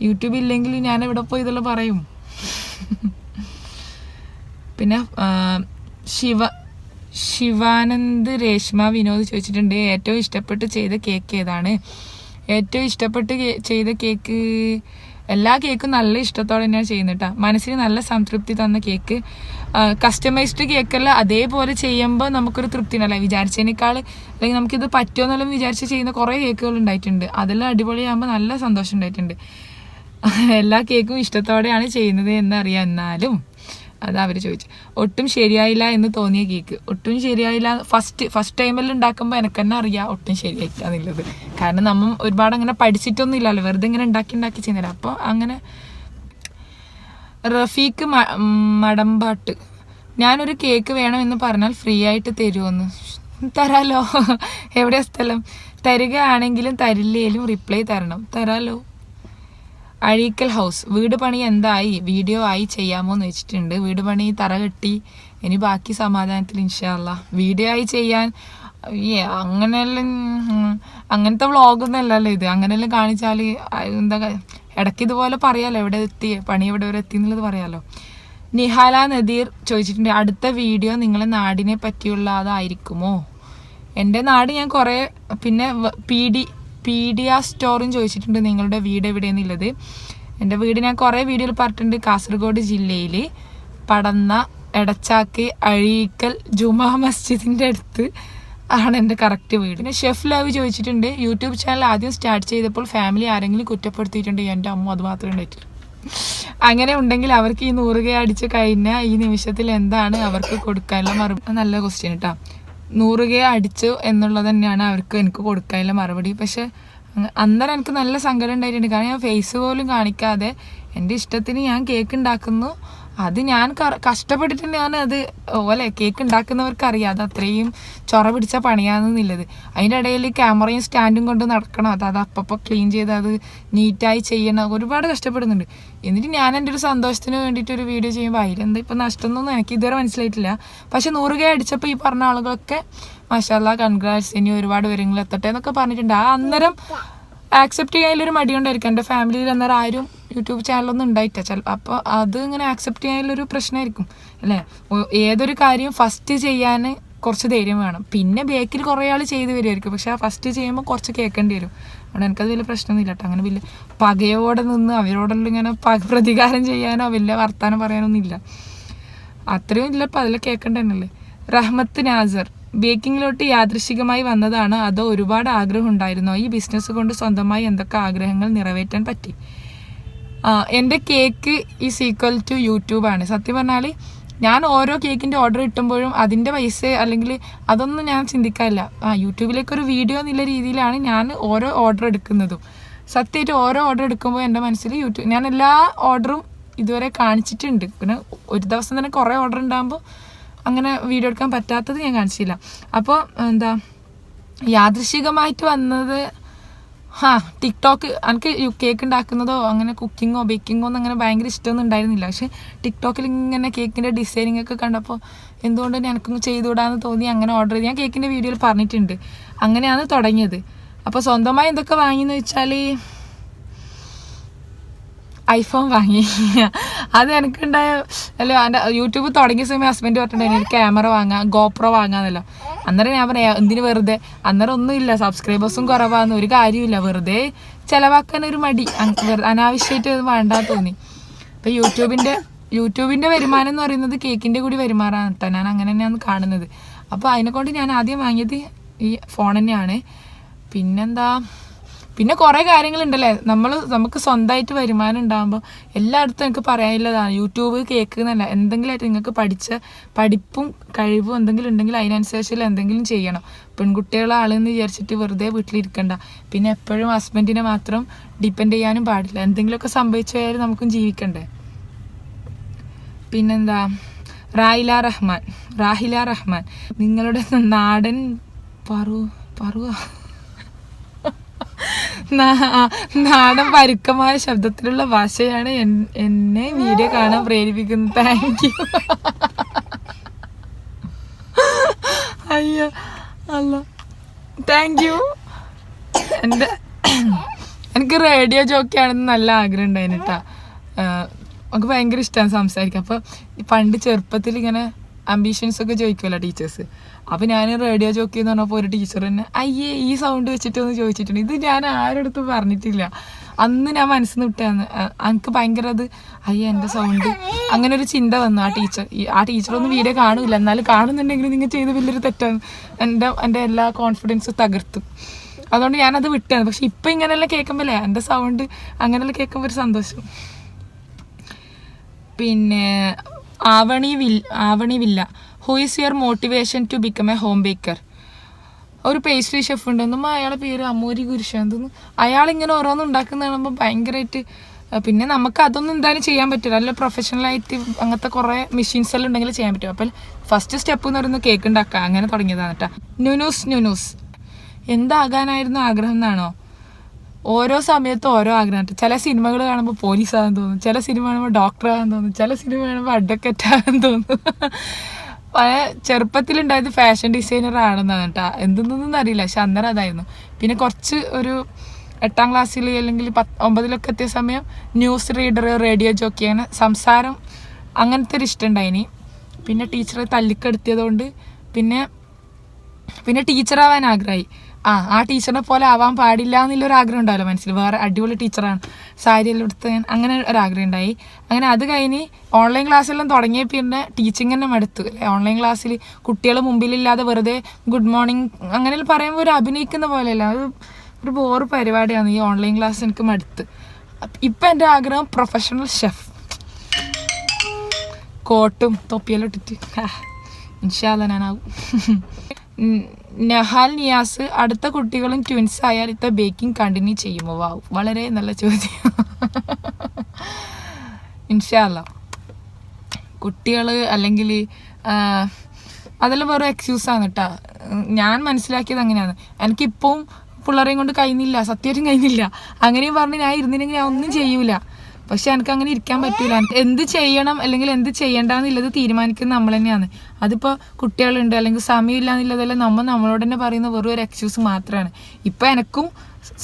A: യൂട്യൂബ് ഇല്ലെങ്കിൽ ഞാൻ എവിടെ പോയി ഇതെല്ലാം പറയും. പിന്നെ ശിവാനന്ദ് രേഷ്മ വിനോദ് ചോദിച്ചിട്ടുണ്ട്, ഏറ്റവും ഇഷ്ടപ്പെട്ട് ചെയ്ത കേക്ക് ഏതാണ്? ഏറ്റവും ഇഷ്ടപ്പെട്ട് ചെയ്ത കേക്ക്, എല്ലാ കേക്കും നല്ല ഇഷ്ടത്തോടെ തന്നെയാണ് ചെയ്യുന്നത് കേട്ടോ. മനസ്സിന് നല്ല സംതൃപ്തി തന്ന കേക്ക്. കസ്റ്റമൈസ്ഡ് കേക്കല്ല, അതേപോലെ ചെയ്യുമ്പോൾ നമുക്കൊരു തൃപ്തി ഉണ്ടല്ലോ, വിചാരിച്ചതിനേക്കാൾ അല്ലെങ്കിൽ നമുക്കിത് പറ്റുമെന്നെല്ലാം വിചാരിച്ച് ചെയ്യുന്ന കുറേ കേക്കുകൾ ഉണ്ടായിട്ടുണ്ട്. അതെല്ലാം അടിപൊളിയാകുമ്പോൾ നല്ല സന്തോഷം ഉണ്ടായിട്ടുണ്ട്. എല്ലാ കേക്കും ഇഷ്ടത്തോടെയാണ് ചെയ്യുന്നത് എന്നറിയാം. എന്നാലും അത് അവർ ചോദിച്ചു. ഒട്ടും ശരിയായില്ല എന്ന് തോന്നിയ കേക്ക്, ഒട്ടും ശരിയായില്ല ഫസ്റ്റ് ടൈമിൽ ഉണ്ടാക്കുമ്പോൾ എനിക്ക് തന്നെ അറിയാം ഒട്ടും ശരിയായില്ല എന്നുള്ളത്. കാരണം നമ്മൾ ഒരുപാട് അങ്ങനെ പഠിച്ചിട്ടൊന്നും ഇല്ലല്ലോ, വെറുതെ ഇങ്ങനെ ഉണ്ടാക്കി ചെയ്യുന്നില്ല. അപ്പോൾ അങ്ങനെ. റഫീഖ് മടമ്പാട്ട്, ഞാനൊരു കേക്ക് വേണമെന്ന് പറഞ്ഞാൽ ഫ്രീ ആയിട്ട് തരുമോന്ന്? തരാലോ. എവിടെയാ സ്ഥലം? തരികയാണെങ്കിലും തരില്ലേലും റിപ്ലൈ തരാലോ. അഴീക്കൽ ഹൗസ്, വീട് പണി എന്തായി? വീഡിയോ ആയി ചെയ്യാമോ എന്ന് വെച്ചിട്ടുണ്ട്. വീട് പണി തറ കെട്ടി, ഇനി ബാക്കി സമാധാനത്തിൽ ഇൻഷാ അല്ലാ വീഡിയോ ആയി ചെയ്യാൻ. അങ്ങനെയെല്ലാം അങ്ങനത്തെ വ്ളോഗൊന്നും അല്ലല്ലോ ഇത്. അങ്ങനെയെല്ലാം കാണിച്ചാൽ എന്താ, ഇടയ്ക്ക് ഇതുപോലെ പറയാലോ എവിടെ എത്തി, പണി എവിടെ വരെ എത്തി എന്നുള്ളത് പറയാലോ. നിഹാല നദീർ ചോദിച്ചിട്ടുണ്ട്, അടുത്ത വീഡിയോ നിങ്ങളെ നാടിനെ പറ്റിയുള്ള അതായിരിക്കുമോ? എൻ്റെ നാട് ഞാൻ കുറേ, പിന്നെ പീഡിയ സ്റ്റോറും ചോദിച്ചിട്ടുണ്ട് നിങ്ങളുടെ വീട് എവിടെയെന്നുള്ളത്. എൻ്റെ വീട് ഞാൻ കുറേ വീഡിയോയിൽ പറഞ്ഞിട്ടുണ്ട്. കാസർഗോഡ് ജില്ലയിൽ പടന്ന എടച്ചാക്ക് അഴീക്കൽ ജുമാ മസ്ജിദിൻ്റെ അടുത്ത് ആണ് എൻ്റെ കറക്റ്റ് വീട്. പിന്നെ ഷെഫ് ലവ് ചോദിച്ചിട്ടുണ്ട്, യൂട്യൂബ് ചാനൽ ആദ്യം സ്റ്റാർട്ട് ചെയ്തപ്പോൾ ഫാമിലി ആരെങ്കിലും കുറ്റപ്പെടുത്തിയിട്ടുണ്ട്? എൻ്റെ അമ്മ അത് മാത്രമേ ഉണ്ടായിട്ടില്ല. അങ്ങനെ ഉണ്ടെങ്കിൽ അവർക്ക് ഈ 100K അടിച്ച് കഴിഞ്ഞാൽ ഈ നിമിഷത്തിൽ എന്താണ് അവർക്ക് കൊടുക്കാനുള്ള മറുപടി? നല്ല ക്വസ്റ്റ്യൻ കേട്ടോ. 100K അടിച്ചു എന്നുള്ളത് തന്നെയാണ് എനിക്ക് കൊടുക്കാനുള്ള മറുപടി. പക്ഷെ അന്നേരം എനിക്ക് നല്ല സങ്കടം ഉണ്ടായിട്ടുണ്ട്. കാരണം ഞാൻ ഫേസ് പോലും കാണിക്കാതെ എൻ്റെ ഇഷ്ടത്തിന് ഞാൻ കേക്ക് ഉണ്ടാക്കുന്നു. അത് ഞാൻ കഷ്ടപ്പെട്ടിട്ട് ഞാനത് ഓലെ കേക്ക് ഉണ്ടാക്കുന്നവർക്ക് അറിയാം അത് അത്രയും ചൊറ പിടിച്ച പണിയാണെന്നുള്ളത്. അതിൻ്റെ ഇടയിൽ ക്യാമറയും സ്റ്റാൻഡും കൊണ്ട് നടക്കണം, അത് അപ്പം ക്ലീൻ ചെയ്ത് അത് നീറ്റായി ചെയ്യണം, ഒരുപാട് കഷ്ടപ്പെടുന്നുണ്ട്. എന്നിട്ട് ഞാൻ എൻ്റെ ഒരു സന്തോഷത്തിന് വേണ്ടിയിട്ട് ഒരു വീഡിയോ ചെയ്യുമ്പോൾ അതിലെന്താ ഇപ്പം നഷ്ടമൊന്നും എനിക്ക് ഇതുവരെ മനസ്സിലായിട്ടില്ല. പക്ഷെ 100K അടിച്ചപ്പോൾ ഈ പറഞ്ഞ ആളുകളൊക്കെ മാഷാല്ലാ കൺഗ്രാറ്റ്സ്, ഇനി ഒരുപാട് വിവരങ്ങൾ എത്തട്ടെ എന്നൊക്കെ പറഞ്ഞിട്ടുണ്ട്. ആ അന്നേരം ആക്സെപ്റ്റ് ചെയ്യാനൊരു മടിയുണ്ടായിരിക്കും. എൻ്റെ ഫാമിലിയിൽ അന്നേരം ആരും യൂട്യൂബ് ചാനലൊന്നും ഉണ്ടായിട്ട ചിലപ്പോൾ. അപ്പോൾ അത് ഇങ്ങനെ ആക്സെപ്റ്റ് ചെയ്യാനുള്ളൊരു പ്രശ്നമായിരിക്കും അല്ലേ. ഏതൊരു കാര്യം ഫസ്റ്റ് ചെയ്യാൻ കുറച്ച് ധൈര്യം വേണം. പിന്നെ ബേക്കിൽ കുറേ ആൾ ചെയ്ത് വരുമായിരിക്കും, പക്ഷെ ആ ഫസ്റ്റ് ചെയ്യുമ്പോൾ കുറച്ച് കേൾക്കേണ്ടി വരും. അതുകൊണ്ട് എനിക്കത് വലിയ പ്രശ്നമൊന്നുമില്ല കേട്ടോ. അങ്ങനെ വലിയ പകയോടെ നിന്ന് അവരോടെല്ലാം ഇങ്ങനെ പ്രതികാരം ചെയ്യാനോ വലിയ വർത്താനം പറയാനൊന്നും ഇല്ല. അത്രയും ഇല്ല, ഇപ്പം അതിൽ കേൾക്കേണ്ട തന്നെയല്ലേ. റഹ്മത്ത് നാസർ, ബേക്കിങ്ങിലോട്ട് യാദൃശികമായി വന്നതാണ് അതോ ഒരുപാട് ആഗ്രഹം ഉണ്ടായിരുന്നോ? ഈ ബിസിനസ് കൊണ്ട് സ്വന്തമായി എന്തൊക്കെ ആഗ്രഹങ്ങൾ നിറവേറ്റാൻ പറ്റി? എൻ്റെ കേക്ക് ഈസ് ഈക്വൽ ടു യൂട്യൂബാണ്. സത്യം പറഞ്ഞാൽ ഞാൻ ഓരോ കേക്കിൻ്റെ ഓർഡർ കിട്ടുമ്പോഴും അതിൻ്റെ പൈസ അല്ലെങ്കിൽ അതൊന്നും ഞാൻ ചിന്തിക്കാറില്ല. യൂട്യൂബിലേക്കൊരു വീഡിയോ എന്നുള്ള രീതിയിലാണ് ഞാൻ ഓരോ ഓർഡർ എടുക്കുന്നതും. സത്യമായിട്ട് ഓരോ ഓർഡർ എടുക്കുമ്പോൾ എൻ്റെ മനസ്സിൽ ഞാൻ എല്ലാ ഓർഡറും ഇതുവരെ കാണിച്ചിട്ടുണ്ട്. പിന്നെ ഒരു ദിവസം തന്നെ കുറേ ഓർഡർ ഉണ്ടാകുമ്പോൾ അങ്ങനെ വീഡിയോ എടുക്കാൻ പറ്റാത്തത് ഞാൻ കാണിച്ചില്ല. അപ്പോൾ എന്താ യാദൃശികമായിട്ട് വന്നത്, ടിക്ടോക്ക്. എനിക്ക് കേക്ക് ഉണ്ടാക്കുന്നതോ അങ്ങനെ കുക്കിങ്ങോ ബേക്കിങ്ങോ ഒന്നും അങ്ങനെ ഭയങ്കര ഇഷ്ടമൊന്നും ഉണ്ടായിരുന്നില്ല. പക്ഷെ ടിക്ടോക്കിൽ ഇങ്ങനെ കേക്കിൻ്റെ ഡിസൈനിങ് ഒക്കെ കണ്ടപ്പോൾ എന്തുകൊണ്ട് എനിക്കൊന്ന് ചെയ്തുകൂടാന്ന് തോന്നി. അങ്ങനെ ഓർഡർ ചെയ്ത് ഞാൻ കേക്കിൻ്റെ വീഡിയോയിൽ പറഞ്ഞിട്ടുണ്ട്. അങ്ങനെയാണ് തുടങ്ങിയത്. അപ്പോൾ സ്വന്തമായി എന്തൊക്കെ വാങ്ങിയെന്ന് വെച്ചാൽ ഐഫോൺ വാങ്ങി. അത് എനിക്കുണ്ടായ എൻ്റെ യൂട്യൂബ് തുടങ്ങിയ സമയം ഹസ്ബൻഡ് പറഞ്ഞിട്ടുണ്ടായിരുന്നു ഒരു ക്യാമറ വാങ്ങാം, ഗോപ്രോ വാങ്ങാന്നല്ലോ. അന്നേരം ഞാൻ പറയാം എന്തിന് വെറുതെ, അന്നേരം ഒന്നുമില്ല, സബ്സ്ക്രൈബേഴ്സും കുറവാന്ന്, ഒരു കാര്യമില്ല, വെറുതെ ചിലവാക്കാൻ ഒരു മടി, അനാവശ്യമായിട്ട് അത് വേണ്ടാന്ന് തോന്നി. അപ്പം യൂട്യൂബിൻ്റെ വരുമാനം എന്ന് പറയുന്നത് കേക്കിൻ്റെ കൂടി വരുമാനമാണ് കേട്ടോ. ഞാൻ അങ്ങനെ തന്നെയാണ് കാണുന്നത്. അപ്പോൾ അതിനെക്കൊണ്ട് ഞാൻ ആദ്യം വാങ്ങിയത് ഈ ഫോൺ തന്നെയാണ്. പിന്നെ കുറേ കാര്യങ്ങളുണ്ടല്ലേ, നമുക്ക് സ്വന്തമായിട്ട് വരുമാനം ഉണ്ടാകുമ്പോൾ എല്ലായിടത്തും എനിക്ക് പറയാനുള്ളതാണ് യൂട്യൂബ് കേക്ക് എന്നല്ല, എന്തെങ്കിലുമായിട്ട് നിങ്ങൾക്ക് പഠിപ്പും കഴിവും എന്തെങ്കിലും ഉണ്ടെങ്കിൽ അതിനനുസരിച്ചുള്ള എന്തെങ്കിലും ചെയ്യണം. പെൺകുട്ടികളെ ആളെന്ന് വിചാരിച്ചിട്ട് വെറുതെ വീട്ടിലിരിക്കണ്ട. പിന്നെ എപ്പോഴും ഹസ്ബൻഡിനെ മാത്രം ഡിപ്പെൻഡ് ചെയ്യാനും പാടില്ല. എന്തെങ്കിലുമൊക്കെ സംഭവിച്ചു പോയാൽ നമുക്കും ജീവിക്കണ്ടേ. പിന്നെന്താ, റാഹില റഹ്മാൻ, നിങ്ങളുടെ നാടൻ നാടൻ പരുക്കമായ ശബ്ദത്തിലുള്ള ഭാഷയാണ് എന്നെ വീഡിയോ കാണാൻ പ്രേരിപ്പിക്കുന്നത്. Thank you. അയ്യോ അല്ല, താങ്ക് യു. എനിക്ക് റേഡിയോ ജോക്കിയാണെന്ന് നല്ല ആഗ്രഹം ഉണ്ടായിരുന്നു കേട്ടാ. നമുക്ക് ഭയങ്കര ഇഷ്ടമാണ് സംസാരിക്കാം. അപ്പോൾ പണ്ട് ചെറുപ്പത്തിൽ ഇങ്ങനെ അംബീഷൻസ് ഒക്കെ ചോദിക്കുമല്ലോ ടീച്ചേഴ്സ്. അപ്പോൾ ഞാൻ റേഡിയോ ജോക്കി എന്ന് പറഞ്ഞപ്പോൾ ഒരു ടീച്ചർ തന്നെ അയ്യേ ഈ സൗണ്ട് വെച്ചിട്ടൊന്ന് ചോദിച്ചിട്ടുണ്ട്. ഇത് ഞാൻ ആരോടത്ത് പറഞ്ഞിട്ടില്ല. അന്ന് ഞാൻ മനസ്സിൽ നിന്ന് വിട്ടാന്ന്. എനിക്ക് ഭയങ്കര അത് അയ്യേ എൻ്റെ സൗണ്ട് അങ്ങനെ ഒരു ചിന്ത വന്നു. ആ ടീച്ചറൊന്നും വീഡിയോ കാണില്ല, എന്നാലും കാണുന്നുണ്ടെങ്കിൽ നിങ്ങൾ ചെയ്ത് വലിയൊരു തെറ്റാണ്. എൻ്റെ എല്ലാ കോൺഫിഡൻസും തകർത്തു. അതുകൊണ്ട് ഞാനത് വിട്ടാണ്. പക്ഷെ ഇപ്പം ഇങ്ങനെയെല്ലാം കേൾക്കുമ്പോഴേ എൻ്റെ സൗണ്ട് അങ്ങനെയെല്ലാം കേൾക്കുമ്പോൾ ഒരു സന്തോഷം. പിന്നെ Avani Villa, who is your motivation to become a home baker? ഒരു പേസ്ട്രി ഷെഫ് ഉണ്ടെന്നും അയാളുടെ പേര് അമൂരി കുരിശാന്തെന്ന്. അയാളിങ്ങനെ ഓരോന്നും ഉണ്ടാക്കുന്ന കാണുമ്പോൾ ഭയങ്കരമായിട്ട്. പിന്നെ നമുക്ക് അതൊന്നും എന്തായാലും ചെയ്യാൻ പറ്റില്ല, അല്ല പ്രൊഫഷണലായിട്ട് അങ്ങനത്തെ കുറേ മെഷീൻസ് എല്ലാം ഉണ്ടെങ്കിൽ ചെയ്യാൻ പറ്റും. അപ്പം ഫസ്റ്റ് സ്റ്റെപ്പ് എന്ന് പറയുന്നത് കേക്ക് ഉണ്ടാക്കുക. അങ്ങനെ തുടങ്ങിയതാണ് കേട്ടോ. ന്യൂനൂസ് എന്താകാനായിരുന്നു ആഗ്രഹം എന്നാണോ? ഓരോ സമയത്തും ഓരോ ആഗ്രഹം. ചില സിനിമകൾ കാണുമ്പോൾ പോലീസാകാൻ തോന്നും, ചില സിനിമ കാണുമ്പോൾ ഡോക്ടറാകാൻ തോന്നും, ചില സിനിമ കാണുമ്പോൾ അഡ്വക്കേറ്റ് ആകാൻ തോന്നും. ചെറുപ്പത്തിലുണ്ടായത് ഫാഷൻ ഡിസൈനർ ആണെന്നാണ് കേട്ടോ. എന്തെന്നൊന്നും അറിയില്ല, പക്ഷെ അന്നേരം അതായിരുന്നു. പിന്നെ കുറച്ച് ഒരു 8ാം ക്ലാസ്സിൽ അല്ലെങ്കിൽ 9ാമൊക്കെ എത്തിയ സമയം ന്യൂസ് റീഡർ, റേഡിയോ ജോക്കി, അങ്ങനെ സംസാരം അങ്ങനത്തെ ഒരു ഇഷ്ടം ഉണ്ടായിനി. പിന്നെ ടീച്ചറെ തല്ലിക്കെടുത്തിയതുകൊണ്ട് പിന്നെ ടീച്ചറാവാൻ ആഗ്രഹമായി. ആ ടീച്ചറിനെ പോലെ ആവാൻ പാടില്ല എന്നുള്ളൊരു ആഗ്രഹം ഉണ്ടാവില്ല മനസ്സിൽ. വേറെ അടിപൊളി ടീച്ചറാണ്, സാരിയെല്ലാം എടുത്ത് അങ്ങനെ ഒരാഗ്രഹം ഉണ്ടായി. അങ്ങനെ അത് കഴിഞ്ഞ് ഓൺലൈൻ ക്ലാസ്സെല്ലാം തുടങ്ങിയ പിന്നെ ടീച്ചിങ് തന്നെ മടുത്തു. ഓൺലൈൻ ക്ലാസ്സിൽ കുട്ടികൾ മുമ്പിലില്ലാതെ വെറുതെ ഗുഡ് മോർണിംഗ് അങ്ങനെ പറയുമ്പോൾ ഒരു അഭിനയിക്കുന്ന പോലെയല്ല, അത് ഒരു ബോറ് പരിപാടിയാണ് ഈ ഓൺലൈൻ ക്ലാസ്. എനിക്ക് മടുത്ത്. ഇപ്പം എൻ്റെ ആഗ്രഹം പ്രൊഫഷണൽ ഷെഫ്, കോട്ടും തൊപ്പിയെല്ലാം ഇട്ടിട്ട് ഇൻഷാ അല്ലാഹ് ഞാനാകും. നഹാൽ നിയാസ്, അടുത്ത കുട്ടികളും ട്വിൻസ് ആയാൽ ഇത്ത ബേക്കിംഗ് കണ്ടിന്യൂ ചെയ്യുമോ? വാവ്, വളരെ നല്ല ചോദ്യം. ഇൻഷാ അല്ലാഹ്. കുട്ടികൾ അല്ലെങ്കിൽ അതെല്ലാം വേറെ എക്സ്ക്യൂസാണ് കേട്ടോ. ഞാൻ മനസ്സിലാക്കിയത് അങ്ങനെയാണ്. എനിക്കിപ്പം പിള്ളേരെയും കൊണ്ട് കഴിയുന്നില്ല, സത്യമായിട്ടും കഴിയുന്നില്ല. അങ്ങനെയും പറഞ്ഞ് ഞാൻ ഇരുന്നില്ലെങ്കിൽ ഞാൻ ഒന്നും ചെയ്യൂല. പക്ഷെ എനിക്ക് അങ്ങനെ ഇരിക്കാൻ പറ്റൂല. എന്ത് ചെയ്യണം അല്ലെങ്കിൽ എന്ത് ചെയ്യണ്ടെന്നുള്ളത് തീരുമാനിക്കുന്നത് നമ്മൾ തന്നെയാണ്. അതിപ്പോൾ കുട്ടികളുണ്ട് അല്ലെങ്കിൽ സമയമില്ല എന്നുള്ളതെല്ലാം നമ്മളോട് തന്നെ പറയുന്ന വെറും ഒരു എക്സ്ക്യൂസ് മാത്രമാണ്. ഇപ്പം എനിക്കും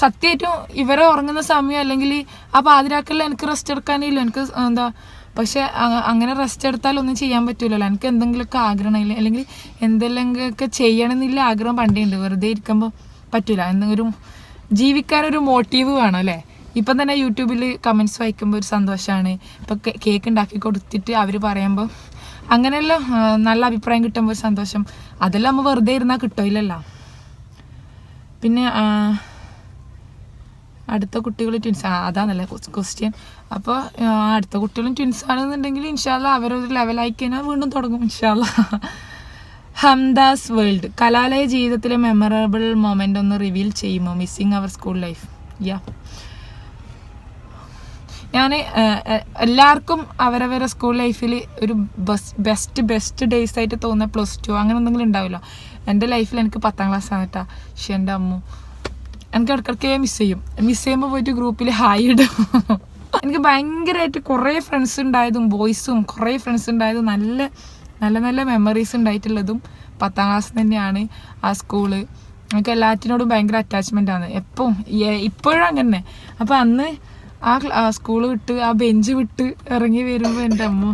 A: സത്യമായിട്ടും ഇവരെ ഉറങ്ങുന്ന സമയം അല്ലെങ്കിൽ ആ പാതിരാക്കലിൽ എനിക്ക് റെസ്റ്റ് എടുക്കാനില്ല, എനിക്ക് എന്താ. പക്ഷെ അങ്ങനെ റെസ്റ്റ് എടുത്താലൊന്നും ചെയ്യാൻ പറ്റൂലല്ലോ. എനിക്ക് എന്തെങ്കിലുമൊക്കെ ആഗ്രഹമില്ല അല്ലെങ്കിൽ എന്തെങ്കിലുമൊക്കെ ചെയ്യണമെന്നില്ല ആഗ്രഹം പണ്ടേ ഉണ്ട്. വെറുതെ ഇരിക്കുമ്പോൾ പറ്റൂല. എന്തെങ്കിലും ജീവിക്കാനൊരു മോട്ടീവ് വേണം അല്ലേ. ഇപ്പം തന്നെ യൂട്യൂബിൽ കമൻറ്റ്സ് വായിക്കുമ്പോൾ ഒരു സന്തോഷമാണ്. ഇപ്പം കേക്ക് ഉണ്ടാക്കി കൊടുത്തിട്ട് അവർ പറയുമ്പോൾ അങ്ങനെയെല്ലാം നല്ല അഭിപ്രായം കിട്ടുമ്പോൾ ഒരു സന്തോഷം. അതെല്ലാം നമ്മൾ വെറുതെ ഇരുന്നാൽ കിട്ടില്ലല്ലോ. പിന്നെ അടുത്ത കുട്ടികൾ ട്വിൻസ്, അതാണല്ലേ ക്വസ്റ്റ്യൻ. അപ്പോൾ അടുത്ത കുട്ടികളും ട്വിൻസ് ആണെന്നുണ്ടെങ്കിൽ ഇൻഷാ അല്ലാഹ് അവരൊരു ലെവലായി കഴിഞ്ഞാൽ വീണ്ടും തുടങ്ങും ഇൻഷാ അല്ലാഹ്. ഹംദാസ് വേൾഡ്, കലാലയ ജീവിതത്തിലെ മെമ്മറബിൾ മൊമെൻ്റ് ഒന്ന് റിവീൽ ചെയ്യുമോ? മിസ്സിങ് അവർ സ്കൂൾ ലൈഫ്. ഞാൻ എല്ലാവർക്കും അവരവരെ സ്കൂൾ ലൈഫിൽ ഒരു ബെസ്റ്റ് ഡേയ്സ് ആയിട്ട് തോന്നുന്ന +2 അങ്ങനെ എന്തെങ്കിലും ഉണ്ടാവില്ല. എൻ്റെ ലൈഫിൽ എനിക്ക് 10ാം ക്ലാസ്സാണ് കേട്ടോ. പക്ഷെ എൻ്റെ അമ്മ എനിക്ക് ഇടയ്ക്കിടയ്ക്ക് മിസ് ചെയ്യുമ്പോൾ പോയിട്ട് ഗ്രൂപ്പിൽ ഹായ് ഇടും. എനിക്ക് ഭയങ്കരമായിട്ട് കുറേ ഫ്രണ്ട്സ് ഉണ്ടായതും ബോയ്സും കുറേ ഫ്രണ്ട്സ് ഉണ്ടായതും നല്ല നല്ല നല്ല മെമ്മറീസ് ഉണ്ടായിട്ടുള്ളതും 10ാം ക്ലാസ് തന്നെയാണ്. ആ സ്കൂള് എനിക്ക് എല്ലാറ്റിനോടും ഭയങ്കര അറ്റാച്ച്മെൻ്റ് ആണ് ഇപ്പോഴും അങ്ങനെ. അപ്പോൾ അന്ന് ആ സ്കൂൾ വിട്ട് ആ ബെഞ്ച് വിട്ട് ഇറങ്ങി വരുമ്പോൾ എൻ്റെ അമ്മ.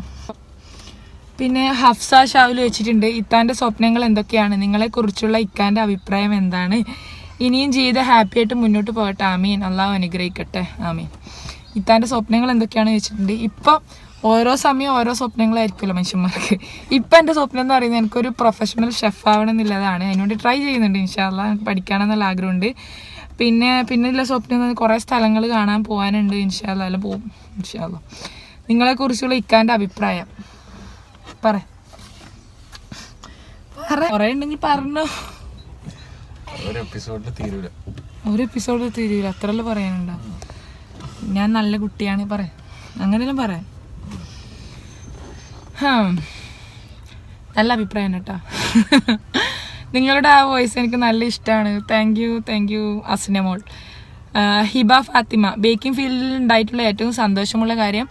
A: പിന്നെ ഹഫ്സ ഷാവിൽ വെച്ചിട്ടുണ്ട്, ഇത്താൻ്റെ സ്വപ്നങ്ങൾ എന്തൊക്കെയാണ്? നിങ്ങളെക്കുറിച്ചുള്ള ഇക്കാൻ്റെ അഭിപ്രായം എന്താണ്? ഇനിയും ജീവിതം ഹാപ്പി ആയിട്ട് മുന്നോട്ട് പോകട്ടെ, ആമീൻ. അള്ളാഹു അനുഗ്രഹിക്കട്ടെ, ആമീൻ. ഇത്താൻ്റെ സ്വപ്നങ്ങൾ എന്തൊക്കെയാണെന്ന് വെച്ചിട്ടുണ്ട്. ഇപ്പം ഓരോ സമയം ഓരോ സ്വപ്നങ്ങളായിരിക്കുമല്ലോ മനുഷ്യന്മാർക്ക്. ഇപ്പം എൻ്റെ സ്വപ്നം എന്ന് പറയുന്നത് എനിക്കൊരു പ്രൊഫഷണൽ ഷെഫ് ആവണം എന്നുള്ളതാണ്. അതിനുവേണ്ടി ട്രൈ ചെയ്യുന്നുണ്ട് ഇൻഷാ അല്ലാഹ്. പഠിക്കണമെന്നുള്ള ആഗ്രഹമുണ്ട്. പിന്നെയുള്ള സ്വപ്നം കുറേ സ്ഥലങ്ങൾ കാണാൻ പോകാനുണ്ട് ഇൻഷാ അല്ലാഹ്. എല്ലാം പോകും ഇൻഷാ അല്ലാഹ്. നിങ്ങളെക്കുറിച്ചുള്ള ഇക്കാൻ്റെ അഭിപ്രായം കുറേ ഉണ്ടെങ്കിൽ പറഞ്ഞോ. ഒരു എപ്പിസോഡിൽ തീരൂല, അത്രയല്ലേ പറയാനുണ്ടാവും. ഞാൻ നല്ല കുട്ടിയാണ് പറയാം, അങ്ങനെയെല്ലാം പറയാം. നല്ല അഭിപ്രായം കേട്ടോ. നിങ്ങളുടെ ആ വോയിസ് എനിക്ക് നല്ല ഇഷ്ടമാണ്. Thank you Asnamol. Hiba Fathima, baking ഫീൽഡിൽ ഉണ്ടായിട്ടുള്ള ഏറ്റവും സന്തോഷമുള്ള കാര്യം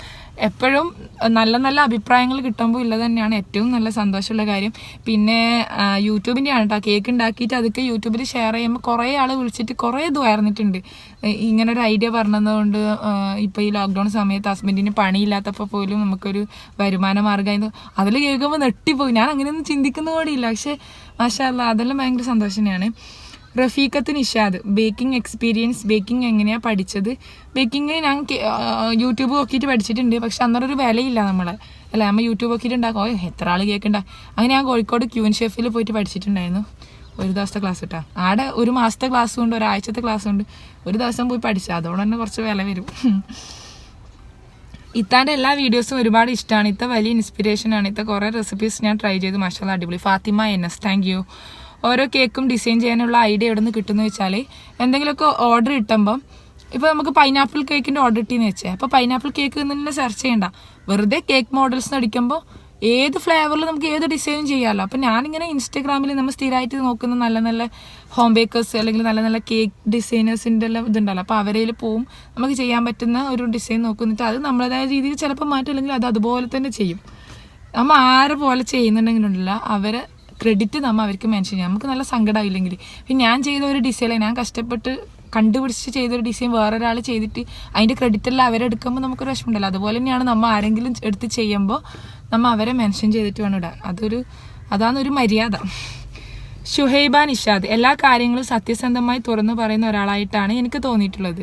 A: എപ്പോഴും നല്ല നല്ല അഭിപ്രായങ്ങൾ കിട്ടുമ്പോൾ ഉള്ളത് തന്നെയാണ് ഏറ്റവും നല്ല സന്തോഷമുള്ള കാര്യം. പിന്നെ യൂട്യൂബിൻ്റെയാണ് കേട്ടോ. കേക്ക് ഉണ്ടാക്കിയിട്ട് അതൊക്കെ യൂട്യൂബിൽ ഷെയർ ചെയ്യുമ്പോൾ കുറേ ആൾ വിളിച്ചിട്ട് കുറേ ഇതായിരുന്നിട്ടുണ്ട്. ഇങ്ങനൊരു ഐഡിയ പറഞ്ഞതുകൊണ്ട് ഇപ്പോൾ ഈ ലോക്ക്ഡൗൺ സമയത്ത് ഹസ്ബൻഡിന് പണിയില്ലാത്തപ്പോൾ പോലും നമുക്കൊരു വരുമാന മാർഗ്ഗമായിരുന്നു. അതിൽ കേൾക്കുമ്പോൾ നെട്ടിപ്പോയി. ഞാൻ അങ്ങനെയൊന്നും ചിന്തിക്കുന്ന കൂടിയില്ല. പക്ഷേ മാഷാ അല്ലാ അതെല്ലാം ഭയങ്കര സന്തോഷം തന്നെയാണ്. റഫീഖത്ത് നിഷാദ് ബേക്കിംഗ് എക്സ്പീരിയൻസ്. ബേക്കിംഗ് എങ്ങനെയാണ് പഠിച്ചത്? ബേക്കിംഗ് ഞാൻ യൂട്യൂബ് നോക്കിയിട്ട് പഠിച്ചിട്ടുണ്ട്. പക്ഷെ അന്നൊരു വിലയില്ല നമ്മളെ അല്ല. നമ്മൾ യൂട്യൂബ് നോക്കിയിട്ട് ഉണ്ടാക്കും. എത്ര ആൾ കേൾക്കണ്ട. അങ്ങനെ ഞാൻ കോഴിക്കോട് ക്യൂൻ ഷെഫിൽ പോയിട്ട് പഠിച്ചിട്ടുണ്ടായിരുന്നു. ഒരു ദിവസത്തെ ക്ലാസ് കിട്ടാം. ആടെ ഒരു മാസത്തെ ക്ലാസ് കൊണ്ട് ഒരാഴ്ചത്തെ ക്ലാസ് കൊണ്ട് ഒരു ദിവസം പോയി പഠിച്ചു. അതോടെ തന്നെ കുറച്ച് വില വരും. ഇത്താൻ്റെ എല്ലാ വീഡിയോസും ഒരുപാട് ഇഷ്ടമാണ്. ഇത്ത വലിയ ഇൻസ്പിറേഷനാണ്. ഇത്ത കുറേ റെസിപ്പീസ് ഞാൻ ട്രൈ ചെയ്തു. മാഷാഅല്ലാ അടിപൊളി. Fathima NS thank you. ഓരോ കേക്കും ഡിസൈൻ ചെയ്യാനുള്ള ഐഡിയ എവിടെ നിന്ന് കിട്ടുമെന്ന് വെച്ചാൽ എന്തെങ്കിലുമൊക്കെ ഓർഡർ കിട്ടുമ്പം ഇപ്പോൾ നമുക്ക് പൈനാപ്പിൾ കേക്കിൻ്റെ ഓർഡർ കിട്ടിയെന്ന് വെച്ചേ. അപ്പോൾ പൈനാപ്പിൾ കേക്ക് തന്നെ സെർച്ച് ചെയ്യണ്ട. വെറുതെ കേക്ക് മോഡൽസ് അടിക്കുമ്പോൾ ഏത് ഫ്ലേവറിൽ നമുക്ക് ഏത് ഡിസൈനും ചെയ്യാമല്ലോ. അപ്പോൾ ഞാനിങ്ങനെ ഇൻസ്റ്റാഗ്രാമിൽ നമ്മൾ സ്ഥിരമായിട്ട് നോക്കുന്ന നല്ല നല്ല ഹോം ബേക്കേഴ്സ് അല്ലെങ്കിൽ നല്ല നല്ല കേക്ക് ഡിസൈനേഴ്സിൻ്റെ എല്ലാം ഇതുണ്ടല്ലോ. അപ്പോൾ അവരേൽ പോവും. നമുക്ക് ചെയ്യാൻ പറ്റുന്ന ഒരു ഡിസൈൻ നോക്കുന്നിട്ട് അത് നമ്മളേതായ രീതിയിൽ ചിലപ്പോൾ മാറ്റും, അല്ലെങ്കിൽ അത് അതുപോലെ തന്നെ ചെയ്യും. നമ്മൾ ആരെ പോലെ ചെയ്യുന്നുണ്ടെങ്കിലുണ്ടല്ല അവരെ ക്രെഡിറ്റ് നമ്മൾ അവർക്ക് മെൻഷൻ ചെയ്യാം. നമുക്ക് നല്ല സങ്കടമായില്ലെങ്കിൽ. പിന്നെ ഞാൻ ചെയ്ത ഒരു ഡിസൈൻ, ഞാൻ കഷ്ടപ്പെട്ട് കണ്ടുപിടിച്ച് ചെയ്തൊരു ഡിസൈൻ വേറൊരാൾ ചെയ്തിട്ട് അതിൻ്റെ ക്രെഡിറ്റെല്ലാം അവരെടുക്കുമ്പോൾ നമുക്കൊരു വിഷമമുണ്ടല്ലോ. അതുപോലെ തന്നെയാണ് നമ്മൾ ആരെങ്കിലും എടുത്ത് ചെയ്യുമ്പോൾ നമ്മൾ അവരെ മെൻഷൻ ചെയ്തിട്ട് വേണം ഇടാൻ. അതാണൊരു മര്യാദ. ഷുഹൈബ നിഷാദ് എല്ലാ കാര്യങ്ങളും സത്യസന്ധമായി തുറന്നു പറയുന്ന ഒരാളായിട്ടാണ് എനിക്ക് തോന്നിയിട്ടുള്ളത്.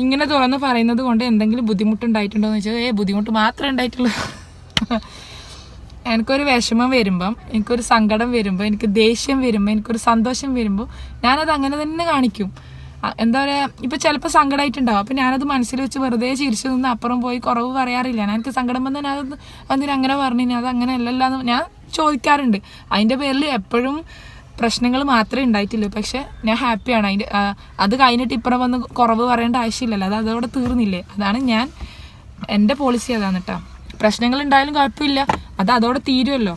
A: ഇങ്ങനെ തുറന്ന് പറയുന്നത് കൊണ്ട് എന്തെങ്കിലും ബുദ്ധിമുട്ടുണ്ടായിട്ടുണ്ടോ എന്ന് വെച്ചാൽ ബുദ്ധിമുട്ട് മാത്രമേ ഉണ്ടായിട്ടുള്ളൂ. എനിക്കൊരു വിഷമം വരുമ്പം, എനിക്കൊരു സങ്കടം വരുമ്പോൾ, എനിക്ക് ദേഷ്യം വരുമ്പോൾ, എനിക്കൊരു സന്തോഷം വരുമ്പോൾ ഞാനത് അങ്ങനെ തന്നെ കാണിക്കും. എന്താ പറയുക, ഇപ്പോൾ ചിലപ്പോൾ സങ്കടമായിട്ടുണ്ടാവും. അപ്പോൾ ഞാനത് മനസ്സിൽ വെച്ച് വെറുതെ ചിരിച്ചു നിന്ന് അപ്പുറം പോയി കുറവ് പറയാറില്ല. എനിക്ക് സങ്കടം വന്നാൽ ഞാനത് അതിനങ്ങനെ പറഞ്ഞു അത് അങ്ങനെ അല്ലല്ലോ എന്ന് ഞാൻ ചോദിക്കാറുണ്ട്. അതിൻ്റെ പേരിൽ എപ്പോഴും പ്രശ്നങ്ങൾ മാത്രമേ ഉണ്ടായിട്ടില്ലൂ. പക്ഷെ ഞാൻ ഹാപ്പിയാണ്. അത് കഴിഞ്ഞിട്ട് ഇപ്പുറം വന്ന് കുറവ് പറയേണ്ട ആവശ്യമില്ലല്ലോ. അത് അതോടെ തീർന്നില്ലേ. അതാണ് എൻ്റെ പോളിസി അതാണ് കേട്ടോ. പ്രശ്നങ്ങൾ ഉണ്ടായാലും കുഴപ്പമില്ല, അത് അതോടെ തീരുമല്ലോ.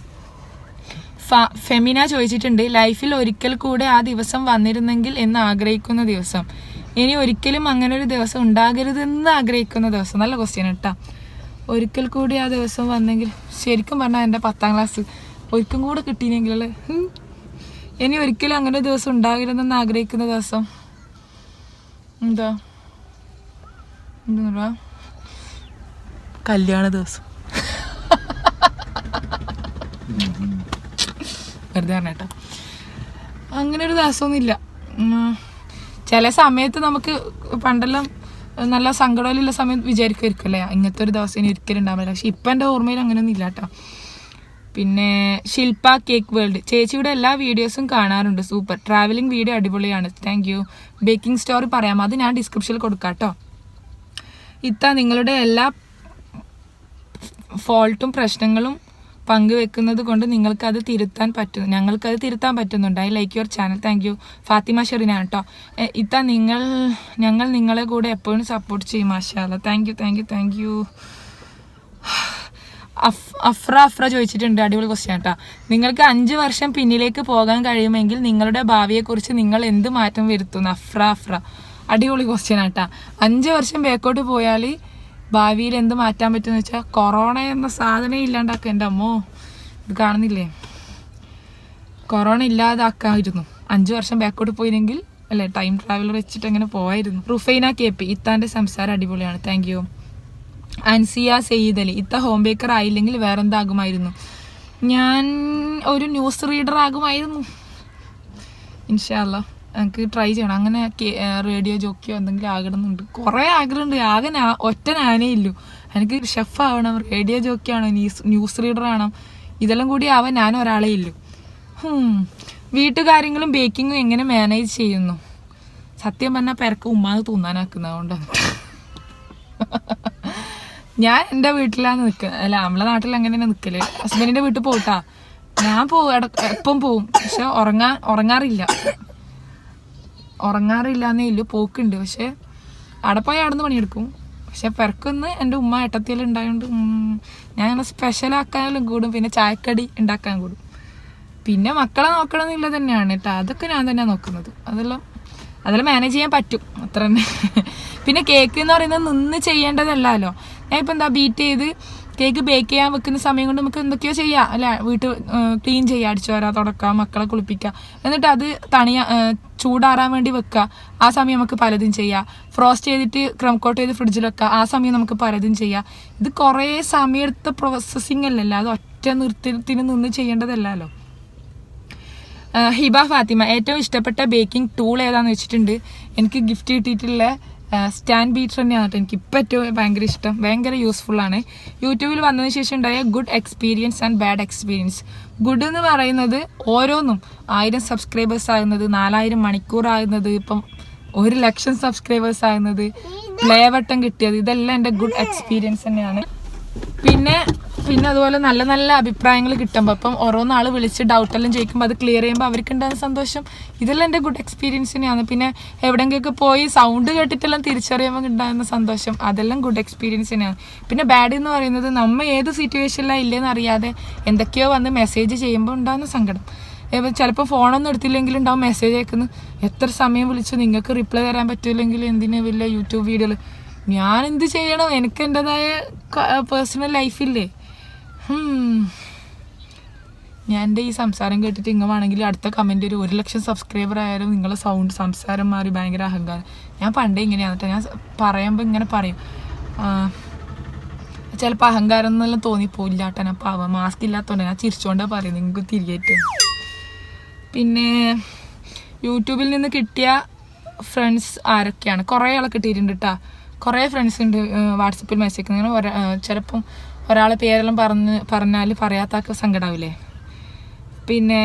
A: ഫെമിന ചോദിച്ചിട്ടുണ്ട്, ലൈഫിൽ ഒരിക്കൽ കൂടെ ആ ദിവസം വന്നിരുന്നെങ്കിൽ എന്ന് ആഗ്രഹിക്കുന്ന ദിവസം. ഇനി ഒരിക്കലും അങ്ങനെ ഒരു ദിവസം ഉണ്ടാകരുതെന്ന് ആഗ്രഹിക്കുന്ന ദിവസം. നല്ല ക്വസ്റ്റ്യൻ കേട്ടോ. ഒരിക്കൽ കൂടി ആ ദിവസം വന്നെങ്കിൽ, ശരിക്കും പറഞ്ഞാൽ എൻ്റെ 10ാം ക്ലാസ് ഒരിക്കലും കൂടെ കിട്ടിയെങ്കിലല്ലേ. ഇനി ഒരിക്കലും അങ്ങനെ ഒരു ദിവസം ഉണ്ടാകരുതെന്ന് ആഗ്രഹിക്കുന്ന ദിവസം എന്താ കല്യാണ ദിവസം. വെറുതെ പറഞ്ഞേട്ടാ. അങ്ങനെ ഒരു ദിവസമൊന്നുമില്ല. ചില സമയത്ത് നമുക്ക് പണ്ടെല്ലാം നല്ല സങ്കടമില്ല സമയത്ത് വിചാരിക്കുമായിരിക്കുമല്ലേ ഇങ്ങനത്തെ ഒരു ദിവസം ഇനി ഒരിക്കലും ഉണ്ടാവില്ല. പക്ഷെ ഇപ്പം എൻ്റെ ഓർമ്മയിൽ അങ്ങനെയൊന്നും ഇല്ല കേട്ടോ. പിന്നെ ശില്പ കേക്ക് വേൾഡ്, ചേച്ചിയുടെ എല്ലാ വീഡിയോസും കാണാറുണ്ട്, സൂപ്പർ. ട്രാവലിംഗ് വീഡിയോ അടിപൊളിയാണ്, താങ്ക് യു. ബേക്കിംഗ് സ്റ്റോറി പറയാമോ? അത് ഞാൻ ഡിസ്ക്രിപ്ഷനിൽ കൊടുക്കാം കേട്ടോ. നിങ്ങളുടെ എല്ലാ ഫോൾട്ടും പ്രശ്നങ്ങളും പങ്കുവെക്കുന്നത് കൊണ്ട് ഞങ്ങൾക്കത് തിരുത്താൻ പറ്റുന്നുണ്ട്. I like your channel, thank you. Fathima Sherina കേട്ടോ. ഞങ്ങൾ നിങ്ങളെ കൂടെ എപ്പോഴും സപ്പോർട്ട് ചെയ്യും. മാഷാഅല്ലാ, താങ്ക് യു. അഫ്ര ചോദിച്ചിട്ടുണ്ട്, അടിപൊളി ക്വസ്റ്റ്യൻ കേട്ടോ. നിങ്ങൾക്ക് 5 വർഷം പിന്നിലേക്ക് പോകാൻ കഴിയുമെങ്കിൽ നിങ്ങളുടെ ഭാവിയെക്കുറിച്ച് നിങ്ങൾ എന്ത് മാറ്റം വരുത്തുന്നു? അഫ്ര അടിപൊളി ക്വസ്റ്റ്യൻ കേട്ടോ. 5 വർഷം ബാക്കോട്ട് പോയാൽ ഭാവിയിൽ എന്ത് മാറ്റാൻ പറ്റുമെന്ന് വെച്ചാൽ കൊറോണ എന്ന സാധനം ഇല്ലാണ്ടാക്കുക. എൻ്റെ അമ്മോ, ഇത് കാണുന്നില്ലേ, കൊറോണ ഇല്ലാതാക്കാമായിരുന്നു. 5 വർഷം ബാക്കോട്ട് പോയില്ലെങ്കിൽ അല്ലേ, ടൈം ട്രാവലർ വെച്ചിട്ട് അങ്ങനെ പോവായിരുന്നു. റുഫൈന KP, ഇത്താൻ്റെ സംസാരം അടിപൊളിയാണ്, thank you. Ansiya Sayed Ali, home baker ആയില്ലെങ്കിൽ വേറെന്താകുമായിരുന്നു? ഞാൻ ഒരു ന്യൂസ് റീഡർ ആകുമായിരുന്നു. ഇൻഷാ അല്ലാ എനിക്ക് ട്രൈ ചെയ്യണം. അങ്ങനെ റേഡിയോ ജോക്കിയോ എന്തെങ്കിലും ആകണമെന്നുണ്ട്. കുറേ ആഗ്രഹമുണ്ട്. ആകെ ഒറ്റ ഞാനേ ഇല്ലൂ. എനിക്ക് ഷെഫ് ആവണം, റേഡിയോ ജോക്കി ആവണം, ന്യൂസ് റീഡർ ആവണം. ഇതെല്ലാം കൂടി ആവാൻ ഞാൻ ഒരാളേ ഇല്ലൂ. വീട്ടുകാര്യങ്ങളും ബേക്കിങ്ങും എങ്ങനെ മാനേജ് ചെയ്യുന്നു? സത്യം പറഞ്ഞാൽ പെരക്ക് ഉമ്മാന്ന് തോന്നാനാക്കുന്നതുകൊണ്ടാണ്. ഞാൻ എൻ്റെ വീട്ടിലാണ് നിൽക്കുന്നത്. അല്ല, നമ്മളെ നാട്ടിൽ അങ്ങനെയാണ് നിൽക്കല്. ഹസ്ബൻഡിൻ്റെ വീട്ടിൽ പോയിട്ടാ ഞാൻ എപ്പം പോവും. പക്ഷെ ഉറങ്ങാറില്ലാന്നേ ഇല്ലു. പോക്കുണ്ട്, പക്ഷെ അവിടെ പോയി അവിടെ നിന്ന് പണിയെടുക്കും. പക്ഷെ പെരക്കൊന്ന് എൻ്റെ ഉമ്മ ഏട്ടത്തിയെല്ലാം ഉണ്ടായതുകൊണ്ട് ഞാൻ അങ്ങനെ സ്പെഷ്യലാക്കാനും കൂടും, പിന്നെ ചായക്കടി ഉണ്ടാക്കാൻ കൂടും. പിന്നെ മക്കളെ നോക്കണം എന്നുള്ളത് തന്നെയാണ് കേട്ടോ. അതൊക്കെ ഞാൻ തന്നെയാണ് നോക്കുന്നത്. അതെല്ലാം മാനേജ് ചെയ്യാൻ പറ്റും, അത്ര തന്നെ. പിന്നെ കേക്ക് എന്ന് പറയുന്നത് നിന്ന് ചെയ്യേണ്ടതല്ലല്ലോ. ഞാൻ ഇപ്പം എന്താ ബീറ്റ് ചെയ്ത് കേക്ക് ബേക്ക് ചെയ്യാൻ വെക്കുന്ന സമയം കൊണ്ട് നമുക്ക് എന്തൊക്കെയോ ചെയ്യാം അല്ലെ, വീട്ട് ക്ലീൻ ചെയ്യുക, അടിച്ചു വരാ, തുടക്കാം, മക്കളെ കുളിപ്പിക്കുക, എന്നിട്ട് അത് ചൂടാറാൻ വേണ്ടി വെക്കുക. ആ സമയം നമുക്ക് പലതും ചെയ്യാം. ഫ്രോസ്റ്റ് ചെയ്തിട്ട് ക്രം കോട്ട് ചെയ്ത് ഫ്രിഡ്ജിൽ വെക്കുക. ആ സമയം നമുക്ക് പലതും ചെയ്യാം. ഇത് കുറേ സമയത്തെ പ്രോസസ്സിങ് അല്ലല്ലോ, അത് ഒറ്റ നിർത്തത്തിന് നിന്ന് ചെയ്യേണ്ടതല്ലല്ലോ. ഹിബ ഫാത്തിമ, ഏറ്റവും ഇഷ്ടപ്പെട്ട ബേക്കിംഗ് ടൂൾ ഏതാന്ന് വെച്ചിട്ടുണ്ട്. എനിക്ക് ഗിഫ്റ്റ് കിട്ടിയിട്ടുള്ള സ്റ്റാൻഡ് ബീറ്റർ തന്നെയാണ് കേട്ടോ എനിക്ക് ഇപ്പം ഏറ്റവും ഭയങ്കര ഇഷ്ടം. ഭയങ്കര യൂസ്ഫുള്ളാണ്. യൂട്യൂബിൽ വന്നതിന് ശേഷം ഉണ്ടായ good experience and bad experience. Good എന്ന് പറയുന്നത് ഓരോന്നും 1000 സബ്സ്ക്രൈബേഴ്സ് ആകുന്നത്, 4000 മണിക്കൂർ ആകുന്നത്, ഇപ്പം 1,00,000 സബ്സ്ക്രൈബേഴ്സ് ആകുന്നത്, പ്ലേ ബട്ടൺ കിട്ടിയത്, ഇതെല്ലാം എൻ്റെ ഗുഡ് എക്സ്പീരിയൻസ് തന്നെയാണ്. പിന്നെ അതുപോലെ നല്ല നല്ല അഭിപ്രായങ്ങൾ കിട്ടുമ്പോൾ ഇപ്പം ഓരോ നാൾ വിളിച്ച് ഡൗട്ടെല്ലാം ചോദിക്കുമ്പോൾ അത് ക്ലിയർ ചെയ്യുമ്പോൾ അവർക്ക് ഉണ്ടാകുന്ന സന്തോഷം, ഇതെല്ലാം എൻ്റെ ഗുഡ് എക്സ്പീരിയൻസ് തന്നെയാണ്. പിന്നെ എവിടെയെങ്കിലൊക്കെ പോയി സൗണ്ട് കേട്ടിട്ടെല്ലാം തിരിച്ചറിയുമ്പോൾ ഉണ്ടാകുന്ന സന്തോഷം, അതെല്ലാം ഗുഡ് എക്സ്പീരിയൻസ് തന്നെയാണ്. പിന്നെ ബാഡ് എന്ന് പറയുന്നത് നമ്മൾ ഏത് സിറ്റുവേഷനിലാണ് ഇല്ലെന്ന് അറിയാതെ എന്തൊക്കെയോ വന്ന് മെസ്സേജ് ചെയ്യുമ്പോൾ ഉണ്ടാകുന്ന സങ്കടം. ചിലപ്പോൾ ഫോണൊന്നും എടുത്തില്ലെങ്കിലും ഉണ്ടാവും മെസ്സേജ് അയക്കുന്നു, എത്ര സമയം വിളിച്ചു, നിങ്ങൾക്ക് റിപ്ലൈ തരാൻ പറ്റില്ലെങ്കിൽ എന്തിനാ വലിയ യൂട്യൂബ് വീഡിയോകൾ. ഞാൻ എന്ത് ചെയ്യണം, എനിക്ക് എൻ്റെതായ പേഴ്സണൽ ലൈഫില്ലേ. ഞാൻ എൻ്റെ ഈ സംസാരം കേട്ടിട്ട് ഇങ്ങാണെങ്കിൽ അടുത്ത കമൻറ്റ് ഒരു 1,00,000 സബ്സ്ക്രൈബർ ആയാലും നിങ്ങളെ സംസാരം മാറി ഭയങ്കര അഹങ്കാരം. ഞാൻ പണ്ടേ ഇങ്ങനെയാണ് കേട്ടോ, ഞാൻ പറയുമ്പോൾ ഇങ്ങനെ പറയും, ചിലപ്പോൾ അഹങ്കാരം എന്നെല്ലാം തോന്നിപ്പോയില്ല കേട്ടോ. ഞാൻ പാവം മാസ്ക് ഇല്ലാത്തതുകൊണ്ട് ഞാൻ ചിരിച്ചുകൊണ്ടാണ് പറയും, നിങ്ങൾക്ക് തിരികേറ്റ്. പിന്നെ യൂട്യൂബിൽ നിന്ന് കിട്ടിയ ഫ്രണ്ട്സ് ആരൊക്കെയാണ്? കുറേ ആളെ കിട്ടിയിട്ടുണ്ട് കേട്ടോ. കുറേ ഫ്രണ്ട്സ് ഉണ്ട് വാട്സപ്പിൽ മെസ്സേജ് ഇങ്ങനെ. ചിലപ്പം ഒരാളെ പേരെല്ലാം പറഞ്ഞാൽ പറയാത്താക്ക സങ്കടാവില്ലേ. പിന്നെ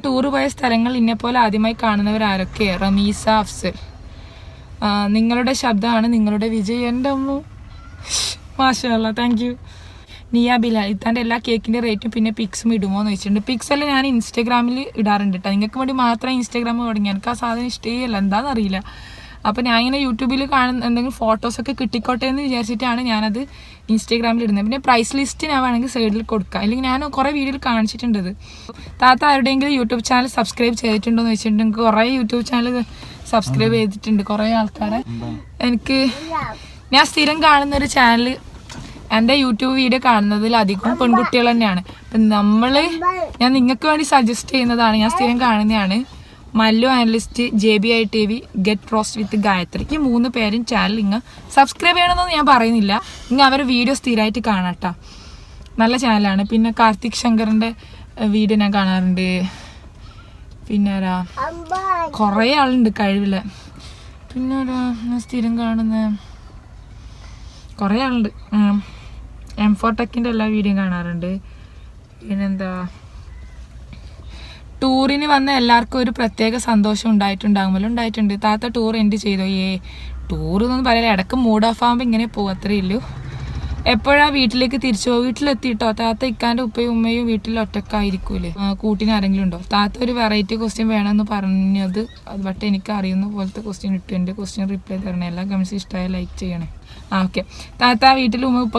A: ടൂറ് പോയ സ്ഥലങ്ങൾ ഇന്നെപ്പോലെ ആദ്യമായി കാണുന്നവരാരൊക്കെ? റമീസ അഫ്സൽ, നിങ്ങളുടെ ശബ്ദമാണ് നിങ്ങളുടെ വിജയം. എൻ്റെ അമ്മ മാഷാ അല്ലാ, താങ്ക് യു. നിയ ബിലാൽ, ഇത്താൻ്റെ എല്ലാ കേക്കിൻ്റെ റേറ്റും പിന്നെ പിക്സും ഇടുമോ എന്ന് ചോദിച്ചിട്ടുണ്ട്. പിക്സ് എല്ലാം ഞാൻ ഇൻസ്റ്റാഗ്രാമിൽ ഇടാറുണ്ട് കേട്ടോ. നിങ്ങൾക്ക് വേണ്ടി മാത്രം ഇൻസ്റ്റാഗ്രാം തുടങ്ങി, എനിക്ക് ആ സാധനം ഇഷ്ടമല്ല, എന്താണെന്നറിയില്ല. അപ്പോൾ ഞാൻ ഇങ്ങനെ യൂട്യൂബിൽ കാണുന്ന എന്തെങ്കിലും ഫോട്ടോസൊക്കെ കിട്ടിക്കോട്ടെ എന്ന് വിചാരിച്ചിട്ടാണ് ഞാനത് ഇൻസ്റ്റാഗ്രാമിൽ ഇടുന്നത്. പിന്നെ പ്രൈസ് ലിസ്റ്റ് ഞാൻ വേണമെങ്കിൽ സൈഡിൽ കൊടുക്കാം, അല്ലെങ്കിൽ ഞാൻ കുറേ വീഡിയോയിൽ കാണിച്ചിട്ടുണ്ട്. താത്ത ആരുടെയെങ്കിലും യൂട്യൂബ് ചാനൽ സബ്സ്ക്രൈബ് ചെയ്തിട്ടുണ്ടോ എന്ന് വെച്ചിട്ടുണ്ട്. എനിക്ക് കുറേ യൂട്യൂബ് ചാനൽ സബ്സ്ക്രൈബ് ചെയ്തിട്ടുണ്ട് കുറേ ആൾക്കാരെ. ഞാൻ സ്ഥിരം കാണുന്നൊരു ചാനൽ, എൻ്റെ യൂട്യൂബ് വീഡിയോ കാണുന്നതിൽ അധികം പെൺകുട്ടികൾ തന്നെയാണ്. അപ്പം ഞാൻ നിങ്ങൾക്ക് വേണ്ടി സജസ്റ്റ് ചെയ്യുന്നതാണ്, ഞാൻ സ്ഥിരം കാണുന്നതാണ്. Mallu analyst, JBI TV, get roast with Gayathri, ഈ 3 പേരും ചാനൽ നിങ്ങൾ സബ്സ്ക്രൈബ് ചെയ്യണമെന്നൊന്നും ഞാൻ പറയുന്നില്ല. നിങ്ങൾ അവരുടെ വീഡിയോ സ്ഥിരമായിട്ട് കാണാട്ടോ, നല്ല ചാനലാണ്. പിന്നെ കാർത്തിക് ശങ്കറിൻ്റെ വീഡിയോ ഞാൻ കാണാറുണ്ട്. പിന്നെ കുറേ ആളുണ്ട് കഴിവില്ല. പിന്നെ ഞാൻ സ്ഥിരം കാണുന്ന കുറേ ആളുണ്ട്. M4 ടെക്കിൻ്റെ എല്ലാ വീഡിയോയും കാണാറുണ്ട്. പിന്നെന്താ, ടൂറിന് വന്ന എല്ലാവർക്കും ഒരു പ്രത്യേക സന്തോഷം ഉണ്ടായിട്ടുണ്ടാകുമല്ലോ. ഉണ്ടായിട്ടുണ്ട്. താത്ത ടൂർ എൻഡ് ചെയ്തോ? ടൂർ എന്നൊന്നും പറയില്ല, ഇടയ്ക്ക് മൂഡ് ഓഫ് ആകുമ്പോൾ ഇങ്ങനെ പോകും, അത്രയേ ഉള്ളൂ. എപ്പോഴാണ് വീട്ടിലേക്ക് തിരിച്ചു പോകും? വീട്ടിലെത്തിയിട്ടോ. താത്ത ഇക്കാൻ്റെ ഉപ്പയും ഉമ്മയും വീട്ടിൽ ഒറ്റക്കായിരിക്കൂലേ? കൂട്ടിന് ആരെങ്കിലും ഉണ്ടോ? താത്ത ഒരു വെറൈറ്റി ക്വസ്റ്റ്യൻ വേണമെന്ന് പറഞ്ഞത്, അത് ബട്ട് എനിക്ക് അറിയുന്ന പോലത്തെ ക്വസ്റ്റ്യൻ ഇട്ടു. എൻ്റെ ക്വസ്റ്റ്യൻ റിപ്ലൈ തരണേ. എല്ലാ കമൻസും ഇഷ്ടമായ ലൈക്ക് ചെയ്യണേ. ഓക്കെ. താത്ത വീട്ടിൽ ഉമ്മ ഉപ്പ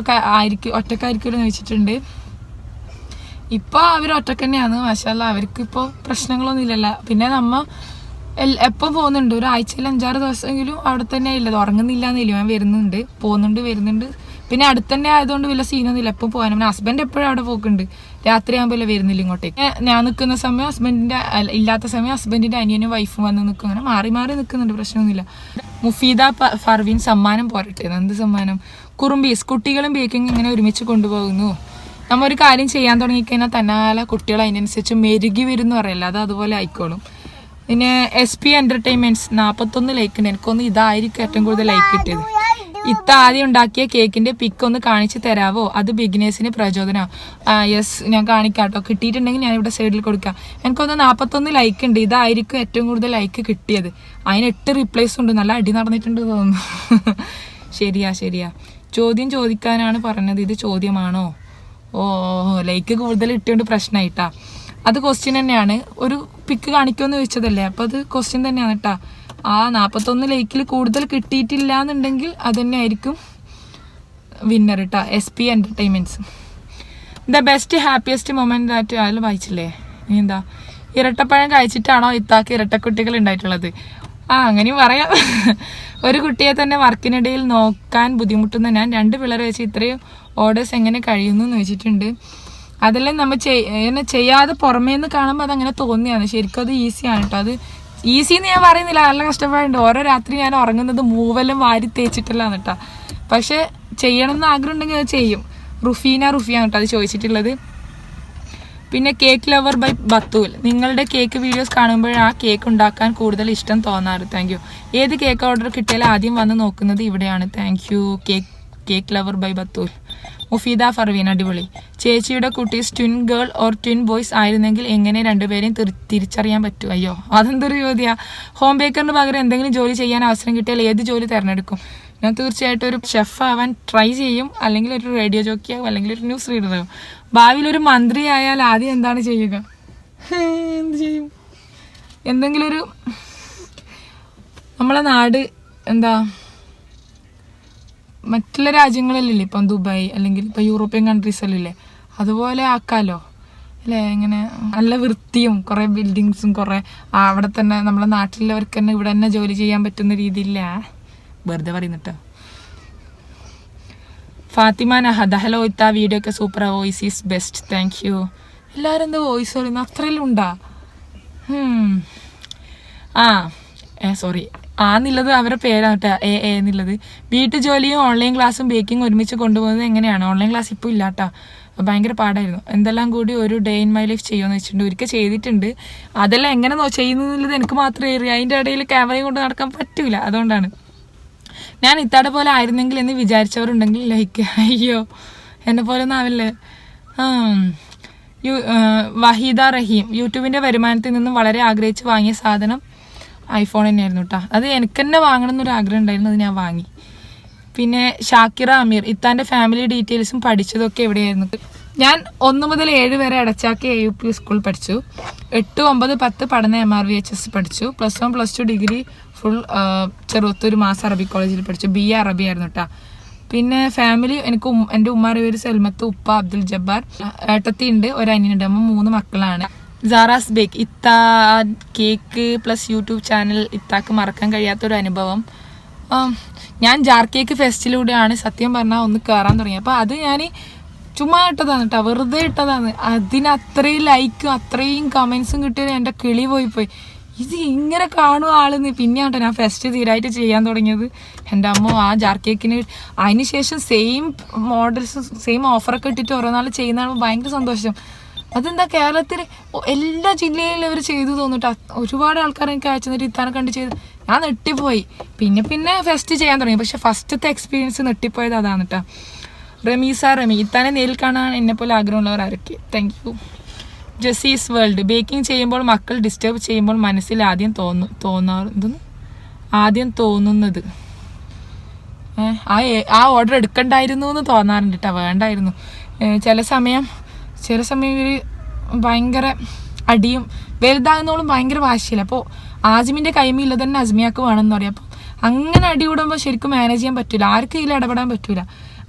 A: ഒറ്റക്കായിരിക്കുമല്ലോ എന്ന് വെച്ചിട്ടുണ്ട്. ഇപ്പോൾ അവർ ഒറ്റക്ക് തന്നെയാണ്, മാഷാല്ലാ. അവർക്കിപ്പോൾ പ്രശ്നങ്ങളൊന്നും ഇല്ലല്ലോ. പിന്നെ എപ്പോൾ പോകുന്നുണ്ട്, ഒരു ആഴ്ചയിൽ 5-6 ദിവസമെങ്കിലും അവിടെ തന്നെ ഇല്ലത്, ഉറങ്ങുന്നില്ല എന്നില്ല. ഞാൻ വരുന്നുണ്ട്. പിന്നെ അടുത്ത് തന്നെ ആയതുകൊണ്ട് വലിയ സീനൊന്നുമില്ല, എപ്പോൾ പോകാനും. പിന്നെ ഹസ്ബൻഡ് എപ്പോഴും അവിടെ പോക്കുണ്ട്, രാത്രി ആകുമ്പോൾ വരുന്നില്ല ഇങ്ങോട്ടേക്ക്. ഞാൻ നിൽക്കുന്ന സമയം ഇല്ലാത്ത സമയം ഹസ്ബൻഡിൻ്റെ അനിയനും വൈഫും വന്ന് നിൽക്കും. അങ്ങനെ മാറി നിൽക്കുന്നുണ്ട്, പ്രശ്നമൊന്നുമില്ല. മുഫീദ ഫർവീൻ, സമ്മാനം പോരട്ടെ. എന്ത് സമ്മാനം? കുറുമ്പീസ്, കുട്ടികളും ബേക്കിംഗ് ഇങ്ങനെ ഒരുമിച്ച് കൊണ്ടുപോകുന്നു. നമ്മ ഒരു കാര്യം ചെയ്യാൻ തുടങ്ങിക്കഴിഞ്ഞാൽ തന്നാലെ കുട്ടികൾ അതിനനുസരിച്ച് മെരുകി വരുമെന്ന് പറയല്ല, അത് അതുപോലെ ആയിക്കോളും. പിന്നെ SP എൻ്റർടൈൻമെൻറ്റ്സ് 41 ലൈക്ക് ഉണ്ട്. എനിക്കൊന്ന് ഇതായിരിക്കും ഏറ്റവും കൂടുതൽ ലൈക്ക് കിട്ടിയത്. ആദ്യം ഉണ്ടാക്കിയ കേക്കിൻ്റെ പിക്ക് ഒന്ന് കാണിച്ച് തരാവോ? അത് ബിഗിനേഴ്സിന് പ്രചോദനമാവും. യെസ്, ഞാൻ കാണിക്കാം കേട്ടോ. കിട്ടിയിട്ടുണ്ടെങ്കിൽ ഞാൻ ഇവിടെ സൈഡിൽ കൊടുക്കാം. എനിക്കൊന്ന് 41 ലൈക്ക് ഉണ്ട്. ഇതായിരിക്കും ഏറ്റവും കൂടുതൽ ലൈക്ക് കിട്ടിയത്. അതിന് 8 റിപ്ലൈസ് ഉണ്ട്. നല്ല അടി നടന്നിട്ടുണ്ട് തോന്നുന്നു. ശരിയാ. ചോദ്യം ചോദിക്കാനാണ് പറഞ്ഞത്, ഇത് ചോദ്യമാണോ? ലൈക്ക് കൂടുതൽ ഇട്ടുകൊണ്ട് പ്രശ്നമായിട്ടാ. അത് ക്വസ്റ്റ്യൻ തന്നെയാണ്. ഒരു പിക്ക് കാണിക്കുമെന്ന് ചോദിച്ചതല്ലേ, അപ്പോൾ അത് ക്വസ്റ്റ്യൻ തന്നെയാണ് കേട്ടോ. 41 ലൈക്കിൽ കൂടുതൽ കിട്ടിയിട്ടില്ല എന്നുണ്ടെങ്കിൽ അത് തന്നെ ആയിരിക്കും വിന്നർ കേട്ടോ. SP entertainments. The best happiest moment ആയിട്ട് അതിൽ വായിച്ചില്ലേ? ഇനി എന്താ, ഇരട്ടപ്പഴം കഴിച്ചിട്ടാണോ ഇത്താക്ക് ഇരട്ടക്കുട്ടികൾ ഉണ്ടായിട്ടുള്ളത്? അങ്ങനെയും പറയാം. ഒരു കുട്ടിയെ തന്നെ വർക്കിനിടയിൽ നോക്കാൻ ബുദ്ധിമുട്ടുന്ന ഞാൻ 2 പിള്ളേരെ വെച്ച് ഇത്രയും ഓർഡേഴ്സ് എങ്ങനെ കഴിയുന്നു എന്ന് വെച്ചിട്ടുണ്ട്. അതെല്ലാം നമ്മൾ ചെയ്യാതെ പുറമേ നിന്ന് കാണുമ്പോൾ അതങ്ങനെ തോന്നിയാണ്. ശരിക്കും അത് ഈസിയാണ് കേട്ടോ. അത് ഈസി എന്ന് ഞാൻ പറയുന്നില്ല, നല്ല കഷ്ടപ്പാടുണ്ട്. ഓരോ രാത്രി ഞാൻ ഉറങ്ങുന്നത് മൂവെല്ലാം വാരി തേച്ചിട്ടില്ലാന്ന് കേട്ടോ. പക്ഷെ ചെയ്യണം എന്ന് ആഗ്രഹം ഉണ്ടെങ്കിൽ അത് ചെയ്യും. റുഫിയാണ് കേട്ടോ അത് ചോദിച്ചിട്ടുള്ളത്. പിന്നെ കേക്ക് ലവർ ബൈ ബത്തൂൽ, നിങ്ങളുടെ കേക്ക് വീഡിയോസ് കാണുമ്പോൾ ആ കേക്ക് ഉണ്ടാക്കാൻ കൂടുതൽ ഇഷ്ടം തോന്നാറ്. Thank you. ഏത് കേക്ക് ഓർഡർ കിട്ടിയാലും ആദ്യം വന്ന് നോക്കുന്നത് ഇവിടെയാണ്. Thank you cake lover by Bathool. Mufeeda Farveen, അടിപൊളി. ചേച്ചിയുടെ കുട്ടീസ് twin girl or twin boys ആയിരുന്നെങ്കിൽ എങ്ങനെ രണ്ടുപേരെയും തിരിച്ചറിയാൻ പറ്റും? അയ്യോ, അതെന്തൊരു ചോദ്യമാണ്. ഹോം ബേക്കറിന് പകരം എന്തെങ്കിലും ജോലി ചെയ്യാൻ അവസരം കിട്ടിയാൽ ഏത് ജോലി തിരഞ്ഞെടുക്കും? ഞാൻ തീർച്ചയായിട്ടും ഒരു ഷെഫ് ആവാൻ ട്രൈ ചെയ്യും, അല്ലെങ്കിൽ ഒരു റേഡിയോ ജോക്കിയാവും, അല്ലെങ്കിൽ ഒരു ന്യൂസ് റീഡറാവും. ഭാവിയിൽ ഒരു മന്ത്രി ആയാൽ ആദ്യം എന്താണ് ചെയ്യുക? എന്ത് ചെയ്യും? എന്തെങ്കിലും ഒരു നമ്മളെ നാട് എന്താ മറ്റുള്ള രാജ്യങ്ങളിലില്ലേ, ഇപ്പം ദുബായ് അല്ലെങ്കിൽ ഇപ്പം യൂറോപ്യൻ കൺട്രീസിലില്ലേ, അതുപോലെ ആക്കാലോ അല്ലേ? ഇങ്ങനെ നല്ല വൃത്തിയും കുറേ ബിൽഡിങ്സും കുറേ അവിടെ തന്നെ നമ്മളെ നാട്ടിലുള്ളവർക്ക് തന്നെ ഇവിടെ തന്നെ ജോലി ചെയ്യാൻ പറ്റുന്ന രീതിയില്ല. വെറുതെ പറയുന്നിട്ടോ. ഫാത്തിമ നഹദ, ഹലോ ഇത്ത, വീഡിയോ ഒക്കെ super, voice is best. Thank you. എല്ലാവരും എന്താ വോയിസ് പറയുന്നത്? അത്രയെല്ലാം ഉണ്ടാ? സോറി, എന്നുള്ളത് അവരുടെ പേരാണ് കേട്ടോ, എന്നുള്ളത്. വീട്ടു ജോലിയും ഓൺലൈൻ ക്ലാസ്സും ബേക്കിംഗ് ഒരുമിച്ച് കൊണ്ടുപോകുന്നത് എങ്ങനെയാണ്? ഓൺലൈൻ ക്ലാസ് ഇപ്പോൾ ഇല്ല കേട്ടോ, ഭയങ്കര പാടായിരുന്നു. എന്തെല്ലാം കൂടി ഒരു ഡേ ഇൻ മൈ ലൈഫ് ചെയ്യുമെന്ന് വെച്ചിട്ടുണ്ട്. ഒരിക്കൽ ചെയ്തിട്ടുണ്ട്. അതെല്ലാം എങ്ങനെ ചെയ്യുന്നത് എനിക്ക് മാത്രമേ അറിയൂ. അതിൻ്റെ ഇടയിൽ ക്യാമറയും കൊണ്ട് നടക്കാൻ പറ്റൂല. അതുകൊണ്ടാണ്. ഞാൻ ഇത്താടെ പോലെ ആയിരുന്നെങ്കിൽ എന്ന് വിചാരിച്ചവരുണ്ടെങ്കിൽ ലൈക്ക്. അയ്യോ, എന്നെ പോലെ ഒന്നും ആവില്ലേ. വഹീദ റഹീം, യൂട്യൂബിൻ്റെ വരുമാനത്തിൽ നിന്നും വളരെ ആഗ്രഹിച്ച് വാങ്ങിയ സാധനം ഐഫോൺ തന്നെയായിരുന്നു കേട്ടോ. അത് എനിക്ക് തന്നെ വാങ്ങണം എന്നൊരു ആഗ്രഹം ഉണ്ടായിരുന്നു, അത് ഞാൻ വാങ്ങി. പിന്നെ ഷാക്കിറ അമീർ, ഇത്താൻ്റെ ഫാമിലി ഡീറ്റെയിൽസും പഠിച്ചതൊക്കെ എവിടെയായിരുന്നു? ഞാൻ 1 മുതൽ 7 വരെ അടച്ചാക്കി AUP സ്കൂൾ പഠിച്ചു. 8, 9, 10 പഠന MRVHS പഠിച്ചു. +1, +2 ഡിഗ്രി ഫുൾ ചെറുത്തൂർ മാസ് അറബി കോളേജിൽ പഠിച്ചു. BA അറബി ആയിരുന്നു കേട്ടോ. പിന്നെ ഫാമിലി, എനിക്ക് എൻ്റെ ഉമ്മാരുടെ പേര് സെൽമത്ത്, ഉപ്പ അബ്ദുൽ ജബ്ബാർ, ഏട്ടത്തി ഉണ്ട്, ഒരു അനിയനുണ്ട്. 3 മക്കളാണ്. സാറാസ് ബേക്ക്, ഇത്ത കേക്ക് പ്ലസ് യൂട്യൂബ് ചാനൽ ഇത്താക്ക് മറക്കാൻ കഴിയാത്തൊരു അനുഭവം. ഞാൻ ജാർ കേക്ക് ഫെസ്റ്റിലൂടെയാണ് സത്യം പറഞ്ഞാൽ ഒന്ന് കയറാൻ തുടങ്ങി. അപ്പോൾ അത് ഞാൻ ചുമ്മാ ഇട്ടതാണ് കേട്ടോ, വെറുതെ ഇട്ടതാണ്. അതിന് അത്രയും ലൈക്കും അത്രയും കമൻസും കിട്ടിയത് എൻ്റെ കിളി പോയി. ഇത് ഇങ്ങനെ കാണും ആളെന്ന്. പിന്നെയാട്ടോ ഞാൻ ഫെസ്റ്റ് തീരായിട്ട് ചെയ്യാൻ തുടങ്ങിയത്. എൻ്റെ അമ്മ ആ ജാർ കേക്കിന് അതിന് ശേഷം സെയിം മോഡൽസ് സെയിം ഓഫറൊക്കെ ഇട്ടിട്ട് ഓരോ നാൾ ചെയ്യുന്നതാണ് ഭയങ്കര സന്തോഷം. അതെന്താ കേരളത്തിൽ എല്ലാ ജില്ലയിലും അവർ ചെയ്തു തോന്നിട്ടാ. ഒരുപാട് ആൾക്കാർ എനിക്ക് അയച്ചു തന്നിട്ട് ഇത്താനെ കണ്ട് ചെയ്ത് ഞാൻ നെട്ടിപ്പോയി. പിന്നെ ഫെസ്റ്റ് ചെയ്യാൻ തുടങ്ങി. പക്ഷെ ഫസ്റ്റത്തെ എക്സ്പീരിയൻസ് നെട്ടിപ്പോയത് അതാണ് കേട്ടോ. റമീസ റമി, ഇത്താനെ നേരിൽ കാണാൻ എന്നെപ്പോലെ ആഗ്രഹമുള്ളവർ ആരൊക്കെ? Thank you. Jasees world, baking ചെയ്യുമ്പോൾ മക്കൾ ഡിസ്റ്റർബ് ചെയ്യുമ്പോൾ മനസ്സിൽ ആദ്യം തോന്നുന്നത് ആ ഓർഡർ എടുക്കണ്ടായിരുന്നു എന്ന് തോന്നാറുണ്ട് കേട്ടോ. വേണ്ടായിരുന്നു. ചില സമയം ഇവർ ഭയങ്കര അടിയും വലുതാകുന്നോളും ഭയങ്കര വാശിയില്ല. അപ്പോൾ ആജിമിൻ്റെ കൈമില്ല തന്നെ അജ്മിയാക്ക് വേണമെന്ന് പറയും. അപ്പോൾ അങ്ങനെ അടി കൂടുമ്പോൾ ശരിക്കും മാനേജ് ചെയ്യാൻ പറ്റില്ല, ആർക്കും ഇതിൽ ഇടപെടാൻ പറ്റില്ല.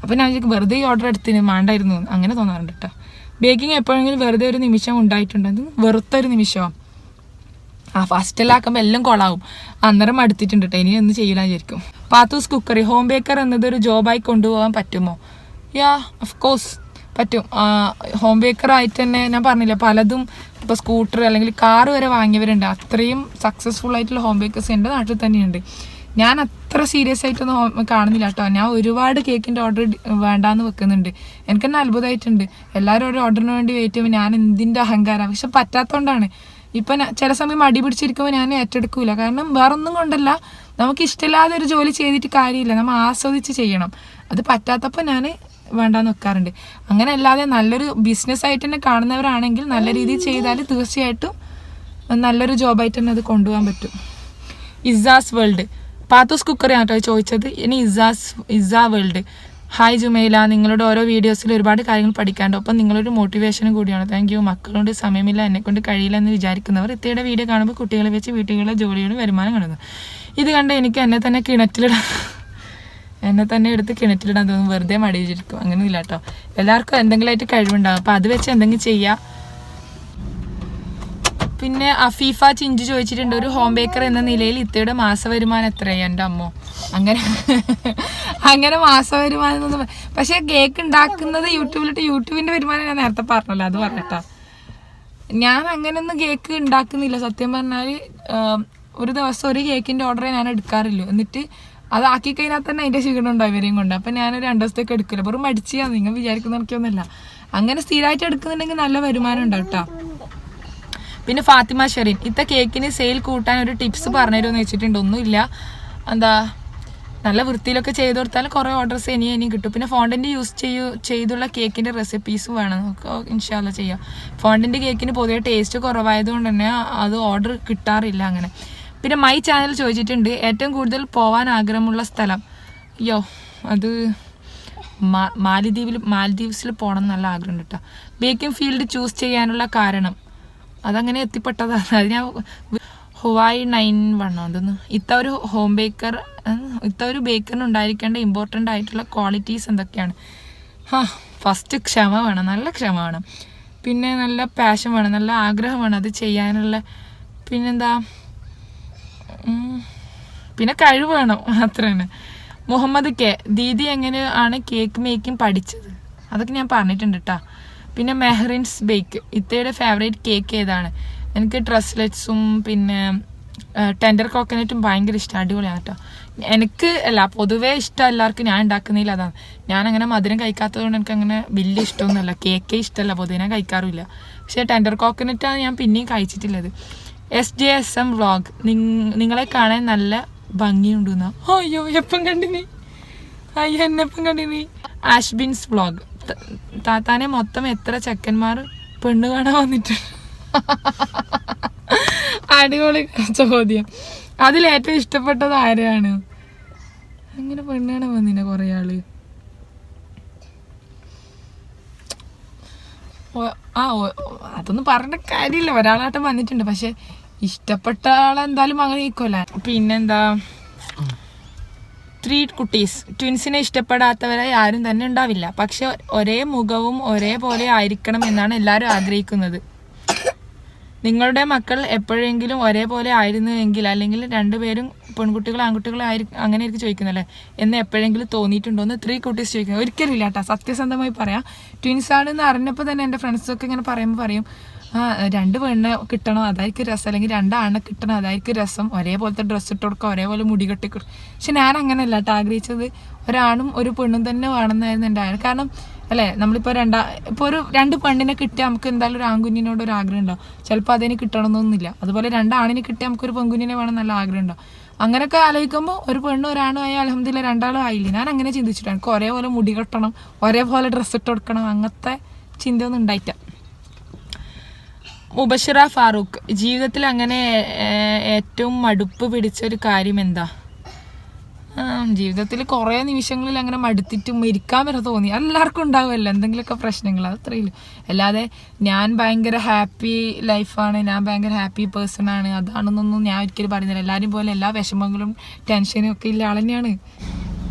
A: അപ്പോൾ ഞാൻ വെറുതെ ഈ ഓർഡർ എടുത്തിന് വേണ്ടായിരുന്നു അങ്ങനെ തോന്നാറുണ്ട് കേട്ടോ. ബേക്കിംഗ് എപ്പോഴെങ്കിലും വെറുതെ ഒരു നിമിഷം ഉണ്ടായിട്ടുണ്ട്? അത് വെറുത്തൊരു നിമിഷമാണ്. ഫസ്റ്റിലാക്കുമ്പോൾ എല്ലാം കൊളാവും. അന്നേരം അടുത്തിട്ടുണ്ട് കേട്ടോ, ഇനി ഒന്നും ചെയ്യില്ല വിചാരിക്കും. പാത്തൂസ് കുക്കറി, ഹോം ബേക്കർ എന്നത് ഒരു ജോബായി കൊണ്ടുപോകാൻ പറ്റുമോ? ഓഫ് കോഴ്സ് പറ്റും. ഹോം ബേക്കറായിട്ട് തന്നെ ഞാൻ പറഞ്ഞില്ല, പലതും ഇപ്പോൾ സ്കൂട്ടർ അല്ലെങ്കിൽ കാറ് വരെ വാങ്ങിയവരുണ്ട്. അത്രയും സക്സസ്ഫുൾ ആയിട്ടുള്ള ഹോം ബേക്കേഴ്സ് എൻ്റെ നാട്ടിൽ തന്നെയുണ്ട്. ഞാൻ അത്ര സീരിയസ് ആയിട്ടൊന്നും കാണുന്നില്ല കേട്ടോ. ഞാൻ ഒരുപാട് കേക്കിൻ്റെ ഓർഡർ വേണ്ടാന്ന് വെക്കുന്നുണ്ട്. എനിക്ക് തന്നെ അത്ഭുതമായിട്ടുണ്ട്. എല്ലാവരും ഒരു ഓർഡറിന് വേണ്ടി വെയിറ്റ് ചെയ്യുമ്പോൾ ഞാൻ എന്തിൻ്റെ അഹങ്കാരം. പക്ഷെ പറ്റാത്തതുകൊണ്ടാണ്. ഇപ്പം ചില സമയം മടി പിടിച്ചിരിക്കുമ്പോൾ ഞാൻ ഏറ്റെടുക്കൂല. കാരണം വേറൊന്നും കൊണ്ടല്ല, നമുക്ക് ഇഷ്ടമില്ലാതെ ഒരു ജോലി ചെയ്തിട്ട് കാര്യമില്ല, നമ്മൾ ആസ്വദിച്ച് ചെയ്യണം. അത് പറ്റാത്തപ്പോൾ ഞാൻ വേണ്ടാന്ന് വെക്കാറുണ്ട്. അങ്ങനെ അല്ലാതെ നല്ലൊരു ബിസിനസ്സായിട്ട് തന്നെ കാണുന്നവരാണെങ്കിൽ നല്ല രീതിയിൽ ചെയ്താൽ തീർച്ചയായിട്ടും നല്ലൊരു ജോബായിട്ട് തന്നെ അത് കൊണ്ടുപോകാൻ പറ്റും. ഇസാസ് വേൾഡ്, പാത്തൂസ് കുക്കറിയാണ് കേട്ടോ ചോദിച്ചത്. ഇനി ഇസാ വേൾഡ്, ഹായ് ജുമൈല, നിങ്ങളുടെ ഓരോ വീഡിയോസിൽ ഒരുപാട് കാര്യങ്ങൾ പഠിക്കാണ്ട്, ഒപ്പം നിങ്ങളൊരു മോട്ടിവേഷനും കൂടിയാണ്. Thank you. മക്കളുണ്ട്, സമയമില്ല, എന്നെക്കൊണ്ട് കഴിയില്ല എന്ന് വിചാരിക്കുന്നവർ ഇത്തയുടെ വീഡിയോ കാണുമ്പോൾ കുട്ടികളെ വെച്ച് വീട്ടുകളിലെ ജോലിയോട് വരുമാനം കാണുന്നു. ഇത് കണ്ട് എനിക്ക് എന്നെ തന്നെ എടുത്ത് കിണറ്റിലിടാൻ തോന്നും. വെറുതെ മടിയിച്ചിരിക്കും. അങ്ങനെ ഇല്ല കേട്ടോ. എല്ലാവർക്കും എന്തെങ്കിലുമായിട്ട് കഴിവുണ്ടാകും. അപ്പോൾ അത് വെച്ച് എന്തെങ്കിലും ചെയ്യുക. പിന്നെ അഫീഫ ചിഞ്ചു ചോദിച്ചിട്ടുണ്ട്, ഒരു ഹോം ബേക്കർ എന്ന നിലയിൽ ഇത്തയുടെ മാസവരുമാനം എത്രയാണ്? എൻ്റെ അമ്മോ, അങ്ങനെ മാസവരുമാനം ഒന്നും. പക്ഷെ കേക്ക് ഉണ്ടാക്കുന്നത് യൂട്യൂബിന്റെ വരുമാനം ഞാൻ നേരത്തെ പറഞ്ഞല്ലോ, അത് പറഞ്ഞിട്ടാ. ഞാൻ അങ്ങനെയൊന്നും കേക്ക് ഉണ്ടാക്കുന്നില്ല സത്യം പറഞ്ഞാൽ. ഒരു ദിവസം ഒരു കേക്കിന്റെ ഓർഡർ ഞാൻ എടുക്കാറില്ല. എന്നിട്ട് അത് ആക്കി കഴിഞ്ഞാൽ തന്നെ അതിന്റെ ക്ഷീണം ഉണ്ടാവും ഇവരെയും കൊണ്ട്. അപ്പം ഞാനൊരു 2 ദിവസത്തേക്ക് എടുക്കില്ല. വെറും മടിച്ചാ, നിങ്ങൾ വിചാരിക്കുന്ന എനിക്കൊന്നുമല്ല. അങ്ങനെ സ്ഥിരമായിട്ട് എടുക്കുന്നുണ്ടെങ്കിൽ നല്ല വരുമാനം ഉണ്ടാവും കേട്ടോ. പിന്നെ ഫാത്തിമ ഷെറിൻ, കേക്കിന് സെയിൽ കൂട്ടാൻ ഒരു ടിപ്സ് പറഞ്ഞുതരുമെന്ന് വെച്ചിട്ടുണ്ട്. ഒന്നുമില്ല, എന്താ നല്ല വൃത്തിയിലൊക്കെ ചെയ്ത് കൊടുത്താൽ കുറേ ഓർഡേഴ്സ് ഇനിയും കിട്ടും. പിന്നെ ഫോണ്ടന്റ് യൂസ് ചെയ്തുള്ള കേക്കിൻ്റെ റെസിപ്പീസും വേണം, ഇൻഷാല്ല ചെയ്യാം. ഫോണ്ടന്റ് കേക്കിന് പൊതുവെ ടേസ്റ്റ് കുറവായതുകൊണ്ട് തന്നെ അത് ഓർഡർ കിട്ടാറില്ല അങ്ങനെ. പിന്നെ മൈ ചാനൽ ചോദിച്ചിട്ടുണ്ട്, ഏറ്റവും കൂടുതൽ പോവാൻ ആഗ്രഹമുള്ള സ്ഥലം. അയ്യോ, അത് മാലദ്വീപ്സിൽ പോകണം നല്ല ആഗ്രഹമുണ്ട് കേട്ടോ. ബേക്കിംഗ് ഫീൽഡ് ചൂസ് ചെയ്യാനുള്ള കാരണം അതങ്ങനെ എത്തിപ്പെട്ടതാണ്. അത് ഞാൻ ഹുവായി 9 അതൊന്ന് ഒരു ഹോം ബേക്കർ ഒരു ബേക്കറിന് ഉണ്ടായിരിക്കേണ്ട ഇമ്പോർട്ടൻ്റ് ആയിട്ടുള്ള ക്വാളിറ്റീസ് എന്തൊക്കെയാണ്? ഫസ്റ്റ് ക്ഷമ വേണം, നല്ല ക്ഷമ വേണം. പിന്നെ നല്ല പാഷൻ വേണം, നല്ല ആഗ്രഹം വേണം അത് ചെയ്യാനുള്ള. പിന്നെന്താ, പിന്നെ കഴിവ് വേണം, അത്ര തന്നെ. മുഹമ്മദ് കെ, ദീദി എങ്ങനെയാണ് കേക്ക് മേക്കിംഗ് പഠിച്ചത്? അതൊക്കെ ഞാൻ പറഞ്ഞിട്ടുണ്ട് കേട്ടോ. പിന്നെ മെഹറിൻസ് ബേക്ക്, ഇത്തയുടെ ഫേവറേറ്റ് കേക്ക് ഏതാണ്? എനിക്ക് ട്രസ്ലെറ്റ്സും പിന്നെ ടെൻഡർ കോക്കനറ്റും ഭയങ്കര ഇഷ്ടം, അടിപൊളിയാണ് കേട്ടോ. എനിക്ക് അല്ല, പൊതുവേ ഇഷ്ടം എല്ലാവർക്കും ഞാൻ ഉണ്ടാക്കുന്നതിൽ അതാണ്. ഞാനങ്ങനെ മധുരം കഴിക്കാത്തത് കൊണ്ട് എനിക്ക് അങ്ങനെ വലിയ ഇഷ്ടമൊന്നുമല്ല. കേക്കേ ഇഷ്ടമല്ല, പൊതുവെ ഞാൻ കഴിക്കാറില്ല. പക്ഷേ ടെൻഡർ കോക്കനറ്റാണ് ഞാൻ പിന്നെയും കഴിച്ചിട്ടുള്ളത്. SJSM വ്ളോഗ്, നിങ്ങളെ കാണാൻ നല്ല ഭംഗിയുണ്ടെന്നാ. അയ്യോ, എപ്പം കണ്ടിനി? അയ്യോ, എന്നെപ്പം കണ്ടിനി? ആഷ്ബിൻസ് വ്ളോഗ്, താത്താനെ മൊത്തം എത്ര ചെക്കന്മാർ പെണ്ണ് കാണാൻ വന്നിട്ടുണ്ട്? അടിപൊളി ചോദ്യം. അതിലേറ്റവും ഇഷ്ടപ്പെട്ടത് ആരെയാണ്? അങ്ങനെ പെണ്ണ് കാണാൻ വന്നില്ല കുറേ ആള്. അതൊന്നും പറഞ്ഞ കാര്യമില്ല, ഒരാളാട്ടം വന്നിട്ടുണ്ട്. പക്ഷെ ഇഷ്ടപ്പെട്ട ആളെന്തായാലും അങ്ങനെ ഇരിക്കുമല്ല. പിന്നെന്താ, 3 കുട്ടീസ്, ട്വിൻസിനെ ഇഷ്ടപ്പെടാത്തവരായി ആരും തന്നെ ഉണ്ടാവില്ല. പക്ഷെ ഒരേ മുഖവും ഒരേപോലെ ആയിരിക്കണം എന്നാണ് എല്ലാവരും ആഗ്രഹിക്കുന്നത്. നിങ്ങളുടെ മക്കൾ എപ്പോഴെങ്കിലും ഒരേപോലെ ആയിരുന്നുവെങ്കിൽ, അല്ലെങ്കിൽ 2 പേരും പെൺകുട്ടികൾ ആൺകുട്ടികൾ അങ്ങനെ ആയിരിക്കും ചോദിക്കുന്നല്ലേ എന്ന് എപ്പോഴെങ്കിലും തോന്നിയിട്ടുണ്ടോ എന്ന് 3 കുട്ടീസ് ചോദിക്കുന്നത്? ഒരിക്കലും ഇല്ല കേട്ടോ, സത്യസന്ധമായി പറയാം. ട്വിൻസാണെന്ന് അറിഞ്ഞപ്പോൾ തന്നെ എൻ്റെ ഫ്രണ്ട്സൊക്കെ ഇങ്ങനെ പറയും 2 പെണ്ണ് കിട്ടണം അതായിരിക്കും രസം, അല്ലെങ്കിൽ 2 ആണെ കിട്ടണം അതായിരിക്കും രസം, ഒരേപോലത്തെ ഡ്രസ്സ് ഇട്ട് കൊടുക്കുക, ഒരേപോലെ മുടി കെട്ടിക്കൊടുക്കും. പക്ഷെ ഞാൻ അങ്ങനെയല്ല കേട്ടോ ആഗ്രഹിച്ചത്, ഒരാണും ഒരു പെണ്ണും തന്നെ വേണമെന്നായിരുന്നു എൻ്റെ ആഗ്രഹം. കാരണം അല്ലേ, നമ്മളിപ്പോൾ ഒരു 2 പെണ്ണിനെ കിട്ടിയാൽ നമുക്ക് എന്തായാലും ഒരു ആൺകുഞ്ഞിനോട് ഒരു ആഗ്രഹം ഉണ്ടാവും. ചിലപ്പോൾ അതിന് കിട്ടണമെന്നൊന്നുമില്ല. അതുപോലെ 2 ആണിനെ കിട്ടിയാൽ നമുക്കൊരു പെൺകുഞ്ഞിനെ വേണം നല്ല ആഗ്രഹം ഉണ്ടാവും. അങ്ങനെയൊക്കെ ആലോചിക്കുമ്പോൾ ഒരു പെണ്ണും ഒരാണും ആയി അൽഹംദുലില്ലാ 2 ആളും ആയില്ലേ. ഞാൻ അങ്ങനെ ചിന്തിച്ചിട്ടാണ്, എനിക്ക് ഒരേപോലെ മുടി കെട്ടണം, ഒരേപോലെ ഡ്രസ്സ് ഇട്ട് കൊടുക്കണം, അങ്ങനത്തെ ചിന്തയൊന്നും ഉണ്ടായിട്ട. മുബഷിറ ഫാറൂഖ്, ജീവിതത്തിൽ അങ്ങനെ ഏറ്റവും മടുപ്പ് പിടിച്ചൊരു കാര്യം എന്താ? ജീവിതത്തിൽ കുറേ നിമിഷങ്ങളിൽ അങ്ങനെ മടുത്തിട്ടും ഇരിക്കാൻ വരെ തോന്നി. എല്ലാവർക്കും ഉണ്ടാവുമല്ലോ എന്തെങ്കിലുമൊക്കെ പ്രശ്നങ്ങൾ, അത്രയില്ല. അല്ലാതെ ഞാൻ ഭയങ്കര ഹാപ്പി ലൈഫാണ്, ഞാൻ ഭയങ്കര ഹാപ്പി പേഴ്സണാണ് അതാണെന്നൊന്നും ഞാൻ ഒരിക്കലും പറയുന്നില്ല. എല്ലാവരും പോലെ എല്ലാ വിഷമങ്ങളും ടെൻഷനും ഒക്കെ ഇല്ല ആൾ തന്നെയാണ്.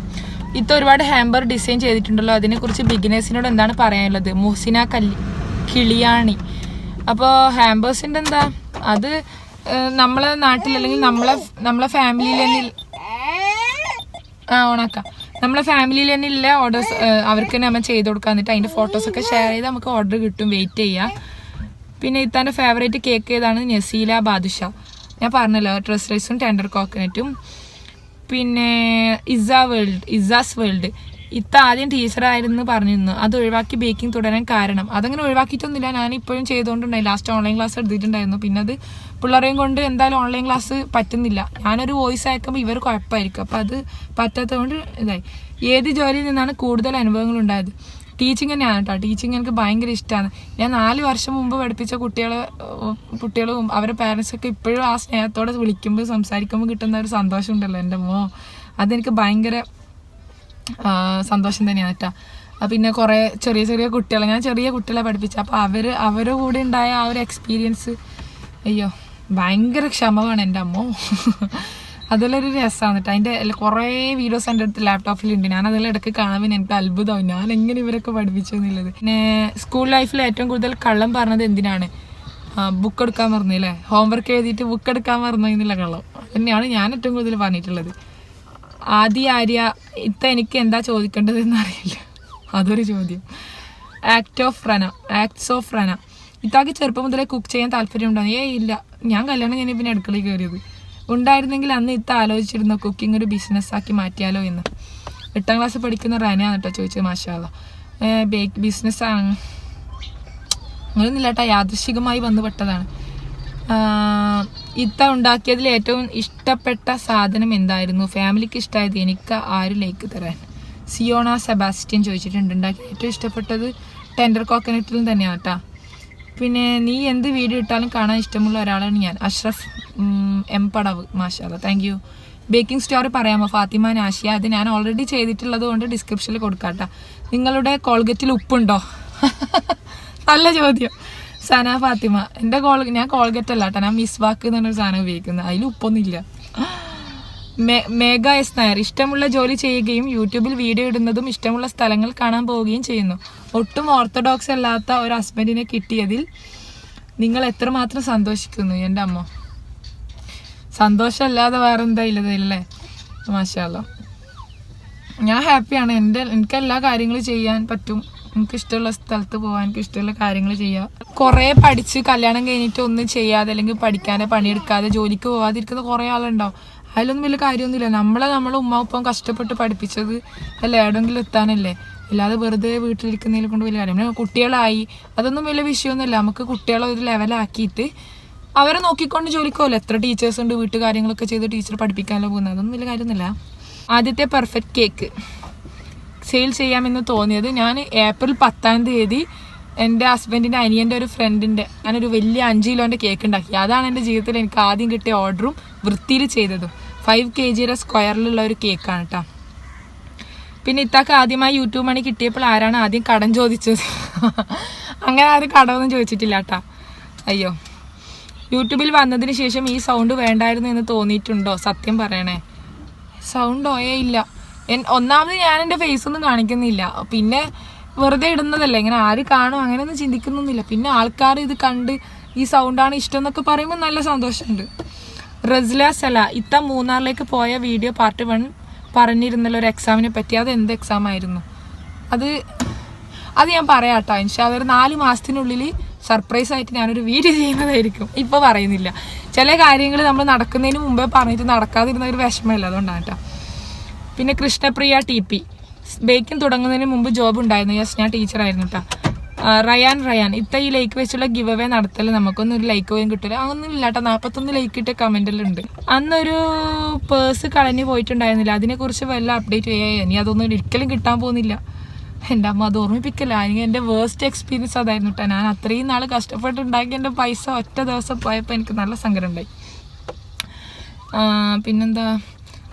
A: ഒരുപാട് ഹാമ്പർ ഡിസൈൻ ചെയ്തിട്ടുണ്ടല്ലോ, അതിനെക്കുറിച്ച് ബിഗിനേഴ്സിനോട് എന്താണ് പറയാനുള്ളത്? മുഹ്സിന കിളിയാണി. അപ്പോൾ ഹാമ്പേഴ്സിൻ്റെ എന്താ, അത് നമ്മളെ നാട്ടിൽ അല്ലെങ്കിൽ നമ്മളെ ഫാമിലിയിൽ തന്നെ നമ്മളെ ഫാമിലിയിൽ തന്നെ ഇല്ല ഓർഡേഴ്സ് അവർക്ക് തന്നെ നമ്മൾ ചെയ്ത് കൊടുക്കാൻ. എന്നിട്ട് അതിൻ്റെ ഫോട്ടോസൊക്കെ ഷെയർ ചെയ്ത് നമുക്ക് ഓർഡർ കിട്ടും, വെയിറ്റ് ചെയ്യാം. പിന്നെ ഇത്താൻ്റെ ഫേവറേറ്റ് കേക്ക് ഏതാണ്? നസീല ബാദുഷ. ഞാൻ പറഞ്ഞല്ലോ, ട്രസ്ലെറ്റ്സും ടെൻഡർ കോക്കനറ്റും. പിന്നെ ഇസാസ് വേൾഡ്, ഇത്ത ആദ്യം ടീച്ചറായിരുന്നു പറഞ്ഞിരുന്നു, അത് ഒഴിവാക്കി ബേക്കിംഗ് തുടരാൻ കാരണം? അതങ്ങനെ ഒഴിവാക്കിയിട്ടൊന്നുമില്ല, ഞാൻ ഇപ്പോഴും ചെയ്തുകൊണ്ടുണ്ടായി. ലാസ്റ്റ് ഓൺലൈൻ ക്ലാസ് എടുത്തിട്ടുണ്ടായിരുന്നു. പിന്നെ അത് പിള്ളേരെയും കൊണ്ട് എന്തായാലും ഓൺലൈൻ ക്ലാസ് പറ്റുന്നില്ല. ഞാനൊരു വോയിസ് അയക്കുമ്പോൾ ഇവർ കുഴപ്പമായിരിക്കും, അപ്പോൾ അത് പറ്റാത്തത് കൊണ്ട് ഇതായി. ഏത് ജോലിയിൽ നിന്നാണ് കൂടുതൽ അനുഭവങ്ങൾ ഉണ്ടായത്? ടീച്ചിങ് തന്നെയാണ് കേട്ടോ. ടീച്ചിങ് എനിക്ക് ഭയങ്കര ഇഷ്ടമാണ്. ഞാൻ 4 വർഷം മുമ്പ് പഠിപ്പിച്ച കുട്ടികളും അവരുടെ പാരൻസൊക്കെ ഇപ്പോഴും ആ സ്നേഹത്തോടെ വിളിക്കുമ്പോൾ സംസാരിക്കുമ്പോൾ കിട്ടുന്ന ഒരു സന്തോഷം ഉണ്ടല്ലോ എൻ്റെ അതെനിക്ക് ഭയങ്കര സന്തോഷം തന്നെയാണ് കേട്ടോ. പിന്നെ കുറേ ചെറിയ കുട്ടികളെ ഞാൻ ചെറിയ കുട്ടികളെ പഠിപ്പിച്ച, അപ്പോൾ അവരുടെ കൂടെ ഉണ്ടായ ആ ഒരു എക്സ്പീരിയൻസ്, അയ്യോ ഭയങ്കര ക്ഷമമാണ് എൻ്റെ അതിലൊരു രസമാണ് കേട്ടോ. അതിൻ്റെ കുറേ വീഡിയോസ് എൻ്റെ അടുത്ത് ലാപ്ടോപ്പിലുണ്ട്, ഞാൻ അതെല്ലാം ഇടയ്ക്ക് കാണുമ്പോൾ എനിക്ക് അത്ഭുതമാവും ഞാൻ എങ്ങനെ ഇവരൊക്കെ പഠിപ്പിച്ചു എന്നുള്ളത്. പിന്നെ സ്കൂൾ ലൈഫിൽ ഏറ്റവും കൂടുതൽ കള്ളം പറഞ്ഞത് എന്തിനാണ്? ബുക്ക് എടുക്കാൻ പറഞ്ഞില്ലേ, ഹോംവർക്ക് എഴുതിയിട്ട് ബുക്ക് എടുക്കാൻ പറഞ്ഞതിനുള്ള കള്ളം തന്നെയാണ് ഞാൻ ഏറ്റവും കൂടുതൽ പറഞ്ഞിട്ടുള്ളത്. ആര്യ എനിക്ക് എന്താ ചോദിക്കേണ്ടതെന്ന് അറിയില്ല, അതൊരു ചോദ്യം. ആക്ട്സ് ഓഫ് റന ഇത്താക്ക് ചെറുപ്പം മുതലേ കുക്ക് ചെയ്യാൻ താല്പര്യം ഉണ്ടോ? ഇല്ല, ഞാൻ കല്യാണം കഴിഞ്ഞ പിന്നെ അടുക്കളയിൽ കയറിയത്. ഉണ്ടായിരുന്നെങ്കിൽ അന്ന് ഇത്ത ആലോചിച്ചിരുന്നു കുക്കിംഗ് ഒരു ബിസിനസ്സാക്കി മാറ്റിയാലോ എന്ന്. 8ാം ക്ലാസ് പഠിക്കുന്ന റനയാണ് കേട്ടോ ചോദിച്ചത്. മാഷാ അല്ലാഹ്. ബിസിനസ്സാണ് അങ്ങനെയൊന്നുമില്ല കേട്ടോ, യാദൃശികമായി വന്നു പെട്ടതാണ്. ഇത്ത ഉണ്ടാക്കിയതിൽ ഏറ്റവും ഇഷ്ടപ്പെട്ട സാധനം എന്തായിരുന്നു? ഫാമിലിക്ക് ഇഷ്ടമായത് എനിക്ക് ആരും ലൈക്ക് തരാൻ. സിയോണ സെബാസ്റ്റ്യൻ ചോദിച്ചിട്ടുണ്ട്. ഉണ്ടാക്കി ഏറ്റവും ഇഷ്ടപ്പെട്ടത് ടെൻഡർ കോക്കനട്ടിലും തന്നെയാണ് കേട്ടോ. പിന്നെ നീ എന്ത് വീഡിയോ ഇട്ടാലും കാണാൻ ഇഷ്ടമുള്ള ഒരാളാണ് ഞാൻ. അഷ്റഫ് എം പടവ്, മാഷാ അല്ലാഹ്, താങ്ക് യു. ബേക്കിംഗ് സ്റ്റോറി പറയാമോ? ഫാത്തിമ നാഷിയ. അത് ഞാൻ ഓൾറെഡി ചെയ്തിട്ടുള്ളത് കൊണ്ട് ഡിസ്ക്രിപ്ഷനിൽ കൊടുക്കാം കേട്ടോ. നിങ്ങളുടെ കോൾഗറ്റിൽ ഉപ്പുണ്ടോ? നല്ല ചോദ്യം. സന ഫാത്തിമ. ഞാൻ കോൾഗറ്റ് അല്ല കേട്ടോ, ഞാൻ മിസ്വാക്ക് എന്ന് പറഞ്ഞൊരു സാധനം ഉപയോഗിക്കുന്നത്, അതിൽ ഉപ്പൊന്നുമില്ല. മേഘ എസ് നായർ. ഇഷ്ടമുള്ള ജോലി ചെയ്യുകയും യൂട്യൂബിൽ വീഡിയോ ഇടുന്നതും ഇഷ്ടമുള്ള സ്ഥലങ്ങൾ കാണാൻ പോവുകയും ചെയ്യുന്നു. ഒട്ടും ഓർത്തഡോക്സ് അല്ലാത്ത ഒരു ഹസ്ബൻഡിനെ കിട്ടിയതിൽ നിങ്ങൾ എത്രമാത്രം സന്തോഷിക്കുന്നു? എൻ്റെ അമ്മ, സന്തോഷമല്ലാതെ വേറെ എന്താ ഇല്ലതല്ലേ. മാഷാ അല്ലാഹ്, ഞാൻ ഹാപ്പിയാണ്. എനിക്ക് എല്ലാ കാര്യങ്ങളും ചെയ്യാൻ പറ്റും. എനിക്കിഷ്ടമുള്ള സ്ഥലത്ത് പോകാൻ, എനിക്ക് ഇഷ്ടമുള്ള കാര്യങ്ങൾ ചെയ്യാം. കുറേ പഠിച്ച് കല്യാണം കഴിഞ്ഞിട്ട് ഒന്നും ചെയ്യാതെ അല്ലെങ്കിൽ പഠിക്കാതെ പണിയെടുക്കാതെ ജോലിക്ക് പോകാതിരിക്കുന്ന കുറേ ആളുണ്ടാവും. അതിലൊന്നും വലിയ കാര്യമൊന്നുമില്ല. നമ്മളെ ഉമ്മ ഉപ്പം കഷ്ടപ്പെട്ട് പഠിപ്പിച്ചത് അല്ല എവിടെയെങ്കിലും എത്താനല്ലേ, അല്ലാതെ വെറുതെ വീട്ടിലിരിക്കുന്നതിനെ കൊണ്ട് വലിയ കാര്യം. കുട്ടികളായി അതൊന്നും വലിയ വിഷയമൊന്നുമില്ല. നമുക്ക് കുട്ടികളെ ഒരു ലെവലാക്കിയിട്ട് അവരെ നോക്കിക്കൊണ്ട് ജോലിക്കോല്ലോ. എത്ര ടീച്ചേഴ്സ് ഉണ്ട് വീട്ടുകാര്യങ്ങളൊക്കെ ചെയ്ത് ടീച്ചർ പഠിപ്പിക്കാനല്ലോ പോകുന്നത്, അതൊന്നും വലിയ കാര്യമൊന്നുമില്ല. ആദ്യത്തെ പെർഫെക്റ്റ് കേക്ക് സെയിൽ ചെയ്യാമെന്ന് തോന്നിയത് ഞാൻ ഏപ്രിൽ 10-ാം തീയതി എൻ്റെ ഹസ്ബൻഡിൻ്റെ അനിയൻ്റെ ഒരു ഫ്രണ്ടിൻ്റെ ഞാനൊരു വലിയ 5 കിലോൻ്റെ കേക്ക് ഉണ്ടാക്കി. അതാണ് എൻ്റെ ജീവിതത്തിൽ എനിക്ക് ആദ്യം കിട്ടിയ ഓർഡറും വൃത്തിയിൽ ചെയ്തതും. 5 kg സ്ക്വയറിലുള്ള ഒരു കേക്കാണ് കേട്ടോ. പിന്നെ ഇത്താക്ക് ആദ്യമായി യൂട്യൂബ് മണി കിട്ടിയപ്പോൾ ആരാണ് ആദ്യം കടം ചോദിച്ചത്? അങ്ങനെ ആരും കടമൊന്നും ചോദിച്ചിട്ടില്ല കേട്ടോ. അയ്യോ, യൂട്യൂബിൽ വന്നതിന് ശേഷം ഈ സൗണ്ട് വേണ്ടായിരുന്നു എന്ന് തോന്നിയിട്ടുണ്ടോ? സത്യം പറയണേ. സൗണ്ടോ? ഇല്ല. ഒന്നാമത് ഞാൻ എൻ്റെ ഫേസൊന്നും കാണിക്കുന്നില്ല, പിന്നെ വെറുതെ ഇടുന്നതല്ലേ, ഇങ്ങനെ ആര് കാണും അങ്ങനെയൊന്നും ചിന്തിക്കുന്നൊന്നുമില്ല. പിന്നെ ആൾക്കാർ ഇത് കണ്ട് ഈ സൗണ്ടാണ് ഇഷ്ടം എന്നൊക്കെ പറയുമ്പോൾ നല്ല സന്തോഷമുണ്ട്. റസ്ല സല. ഇത്ത മൂന്നാറിലേക്ക് പോയ വീഡിയോ പാർട്ട് 1 പറഞ്ഞിരുന്നല്ലോ ഒരു എക്സാമിനെ പറ്റി. അത് എന്ത് എക്സാം ആയിരുന്നു? അത് ഞാൻ പറയാം കേട്ടോ. ഇൻഷാ അല്ലാഹ് ഒരു 4 മാസത്തിനുള്ളിൽ സർപ്രൈസ് ആയിട്ട് ഞാനൊരു വീഡിയോ ചെയ്യുന്നതായിരിക്കും. ഇപ്പോൾ പറയുന്നില്ല. ചില കാര്യങ്ങൾ നമ്മൾ നടക്കുന്നതിന് മുമ്പേ പറഞ്ഞിട്ട് നടക്കാതിരുന്ന ഒരു വിഷമമില്ല, അതുകൊണ്ടാണ് കേട്ടോ. പിന്നെ കൃഷ്ണപ്രിയ TP. ബേക്കിംഗ് തുടങ്ങുന്നതിന് മുമ്പ് ജോബ് ഉണ്ടായിരുന്നു. യെസ്, ഞാൻ ടീച്ചറായിരുന്നു കേട്ടോ. റയാൻ. ഇത്ത ഈ ലൈക്ക് വെച്ചുള്ള ഗിവ് അവേ നടത്തല് നമുക്കൊന്നും ഒരു ലൈക്ക് പോലും കിട്ടില്ല. അങ്ങനൊന്നും ഇല്ല കേട്ടോ. 41 ലൈക്ക് ഇട്ട കമൻറ്റിലുണ്ട്. അന്നൊരു പേഴ്സ് കളഞ്ഞു പോയിട്ടുണ്ടായിരുന്നില്ല, അതിനെക്കുറിച്ച് വല്ല അപ്ഡേറ്റ് ചെയ്യാൻ. ഇനി അതൊന്നും ഒരിക്കലും കിട്ടാൻ പോകുന്നില്ല. എൻ്റെ അമ്മ അത് ഓർമ്മിപ്പിക്കില്ല. എനിക്ക് എൻ്റെ വേസ്റ്റ് എക്സ്പീരിയൻസ് അതായിരുന്നു കേട്ടോ. ഞാൻ അത്രയും നാൾ കഷ്ടപ്പെട്ടുണ്ടാക്കി എൻ്റെ പൈസ ഒറ്റ ദിവസം പോയപ്പോൾ എനിക്ക് നല്ല സങ്കടം ഉണ്ടായി. പിന്നെന്താ,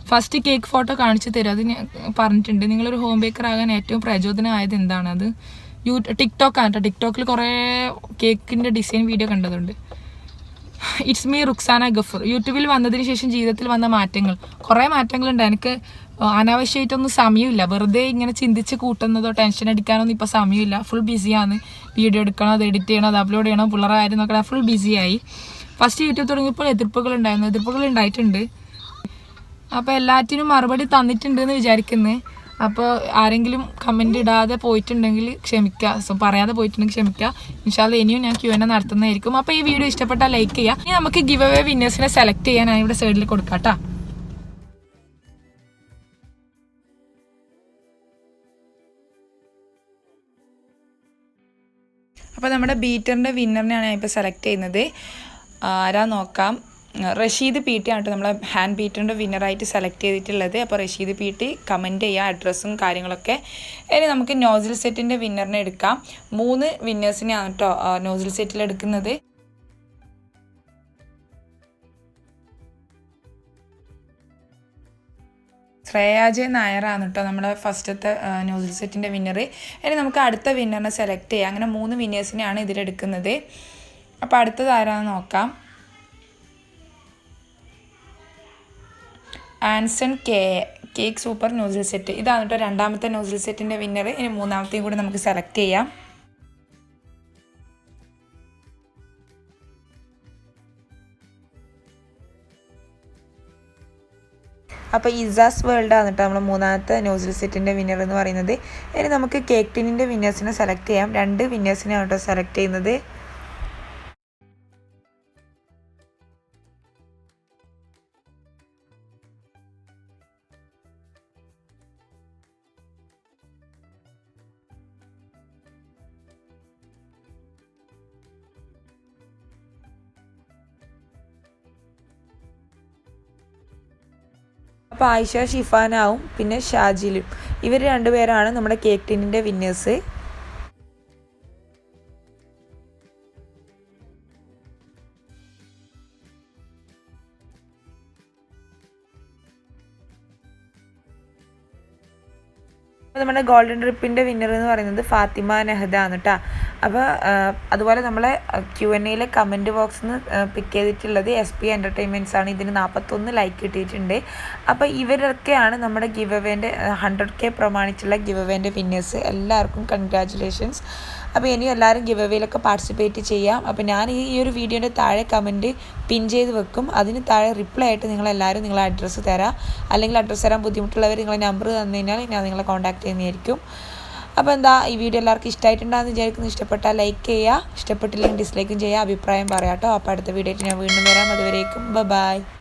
A: ഫസ്റ്റ് കേക്ക് ഫോട്ടോ കാണിച്ചു തരും. അത് ഞാൻ പറഞ്ഞിട്ടുണ്ട്. നിങ്ങളൊരു ഹോം ബേക്കർ ആകാൻ ഏറ്റവും പ്രചോദനമായത് എന്താണ്? അത് ടിക്ടോക്കാണ് കേട്ടോ. ടിക്ടോക്കിൽ കുറേ കേക്കിൻ്റെ ഡിസൈൻ വീഡിയോ കണ്ടതുണ്ട്. It's me Ruksana Gafoor. യൂട്യൂബിൽ വന്നതിന് ശേഷം ജീവിതത്തിൽ വന്ന മാറ്റങ്ങൾ. കുറേ മാറ്റങ്ങളുണ്ട്. എനിക്ക് അനാവശ്യമായിട്ടൊന്നും സമയമില്ല. വെറുതെ ഇങ്ങനെ ചിന്തിച്ച് കൂട്ടുന്നതോ ടെൻഷൻ അടിക്കാനൊന്നും ഇപ്പോൾ സമയമില്ല. ഫുൾ ബിസിയാണ്. വീഡിയോ എടുക്കണം, അത് എഡിറ്റ് ചെയ്യണം, അത് അപ്ലോഡ് ചെയ്യണം, പിള്ളേരെ കാര്യം നോക്കണം, ഫുൾ ബിസിയായി. ഫസ്റ്റ് യൂട്യൂബ് തുടങ്ങിയപ്പോൾ എതിർപ്പുകൾ ഉണ്ടായിട്ടുണ്ട്. അപ്പോൾ എല്ലാറ്റിനും മറുപടി തന്നിട്ടുണ്ടെന്ന് വിചാരിക്കുന്നത്. അപ്പോൾ ആരെങ്കിലും കമൻറ്റ് ഇടാതെ പോയിട്ടുണ്ടെങ്കിൽ ക്ഷമിക്കുക, പറയാതെ പോയിട്ടുണ്ടെങ്കിൽ ക്ഷമിക്കുക. ഇൻഷാ അല്ലാഹ് ഇനിയും ഞാൻ Q&A നടത്തുന്നതായിരിക്കും. അപ്പോൾ ഈ വീഡിയോ ഇഷ്ടപ്പെട്ടാൽ ലൈക്ക് ചെയ്യുക. ഇനി നമുക്ക് ഗിവ് അവേ വിന്നേഴ്സിനെ സെലക്ട് ചെയ്യാൻ ഞാൻ ഇവിടെ സൈഡിൽ കൊടുക്കാം കേട്ടോ. അപ്പോൾ നമ്മുടെ ബീറ്ററിൻ്റെ വിന്നറിനെയാണ് ഞാൻ ഇപ്പോൾ സെലക്ട് ചെയ്യുന്നത്. ആരാ നോക്കാം. റഷീദ് PT ആണ് കേട്ടോ നമ്മളെ ഹാൻഡ് ബീറ്ററിൻ്റെ വിന്നറായിട്ട് സെലക്ട് ചെയ്തിട്ടുള്ളത്. അപ്പോൾ റഷീദ് PT കമൻറ്റ് ചെയ്യുക, അഡ്രസ്സും കാര്യങ്ങളൊക്കെ. ഇനി നമുക്ക് നോസിൽ സെറ്റിൻ്റെ വിന്നറിനെ എടുക്കാം. 3 വിന്നേഴ്സിനെയാണ് കേട്ടോ നോസിൽ സെറ്റിൽ എടുക്കുന്നത്. ശ്രേയാജെ നായരാണ് കേട്ടോ നമ്മുടെ ഫസ്റ്റത്തെ നോസിൽ സെറ്റിൻ്റെ വിന്നർ. ഇനി നമുക്ക് അടുത്ത വിന്നറിനെ സെലക്ട് ചെയ്യാം. അങ്ങനെ 3 വിന്നേഴ്സിനെയാണ് ഇതിലെടുക്കുന്നത്. അപ്പോൾ അടുത്തത് ആരാന്ന് നോക്കാം. Anson cake super nozzle set. ഇതാണ് കേട്ടോ രണ്ടാമത്തെ നോസിൽ സെറ്റിൻ്റെ വിന്നർ. ഇനി മൂന്നാമത്തെയും കൂടി നമുക്ക് സെലക്ട് ചെയ്യാം.
B: അപ്പോൾ ഇസാസ് വേൾഡ് ആണ് കേട്ടോ നമ്മൾ മൂന്നാമത്തെ നോസിൽ സെറ്റിൻ്റെ വിന്നർ എന്ന് പറയുന്നത്. ഇനി നമുക്ക് കേക്ക് ടിന്നിൻ്റെ വിന്നേഴ്സിനെ സെലക്ട് ചെയ്യാം. 2 വിന്നേഴ്സിനെയാണ് കേട്ടോ സെലക്ട് ചെയ്യുന്നത്. അപ്പോൾ ആയിഷ ഷിഫാനാവും പിന്നെ ഷാജിലും. ഇവർ 2 പേരാണ് നമ്മുടെ കേക്ക് ടിന്നിൻ്റെ വിന്നേഴ്സ്. നമ്മുടെ ഗോൾഡൻ ട്രിപ്പിൻ്റെ വിന്നർ എന്ന് പറയുന്നത് ഫാത്തിമ നെഹദ ആണ് കേട്ടോ. അപ്പോൾ അതുപോലെ നമ്മളെ Q&Aയിലെ കമൻറ്റ് ബോക്സിൽ നിന്ന് പിക്ക് ചെയ്തിട്ടുള്ളത് SP എൻ്റർടൈൻമെൻറ്റ്സ് ആണ്. ഇതിന് 41 ലൈക്ക് കിട്ടിയിട്ടുണ്ട്. അപ്പോൾ ഇവരൊക്കെയാണ് നമ്മുടെ ഗിവ് അവേൻ്റെ 100K പ്രമാണിച്ചുള്ള ഗിവ് അവേൻ്റെ വിന്നേഴ്സ്. എല്ലാവർക്കും കൺഗ്രാജുലേഷൻസ്. അപ്പോൾ ഇനിയും എല്ലാവരും ഗിവ് അവേയിലൊക്കെ പാർട്ടിസിപ്പേറ്റ് ചെയ്യാം. അപ്പോൾ ഞാൻ ഈ ഒരു വീഡിയോൻ്റെ താഴെ കമൻറ്റ് പിൻ ചെയ്ത് വെക്കും. അതിന് താഴെ റിപ്ലൈ ആയിട്ട് നിങ്ങളെല്ലാവരും നിങ്ങളെ അഡ്രസ്സ് തരാം. അല്ലെങ്കിൽ അഡ്രസ്സ് തരാൻ ബുദ്ധിമുട്ടുള്ളവർ നിങ്ങളെ നമ്പർ തന്നു കഴിഞ്ഞാൽ ഞാൻ നിങ്ങളെ കോൺടാക്ട് ചെയ്യുന്നതായിരിക്കും. അപ്പോൾ ഈ വീഡിയോ എല്ലാവർക്കും ഇഷ്ടമായിട്ടുണ്ടാകുന്ന വിചാരിക്കുന്നു. ഇഷ്ടപ്പെട്ടാൽ ലൈക്ക് ചെയ്യുക, ഇഷ്ടപ്പെട്ടില്ലെങ്കിൽ ഡിസ്ലൈക്കും ചെയ്യുക, അഭിപ്രായം പറയാം കേട്ടോ. അപ്പോൾ അടുത്ത വീഡിയോ ആയിട്ട് ഞാൻ വീണ്ടും വരാം. അതുവരേക്കും ബൈ.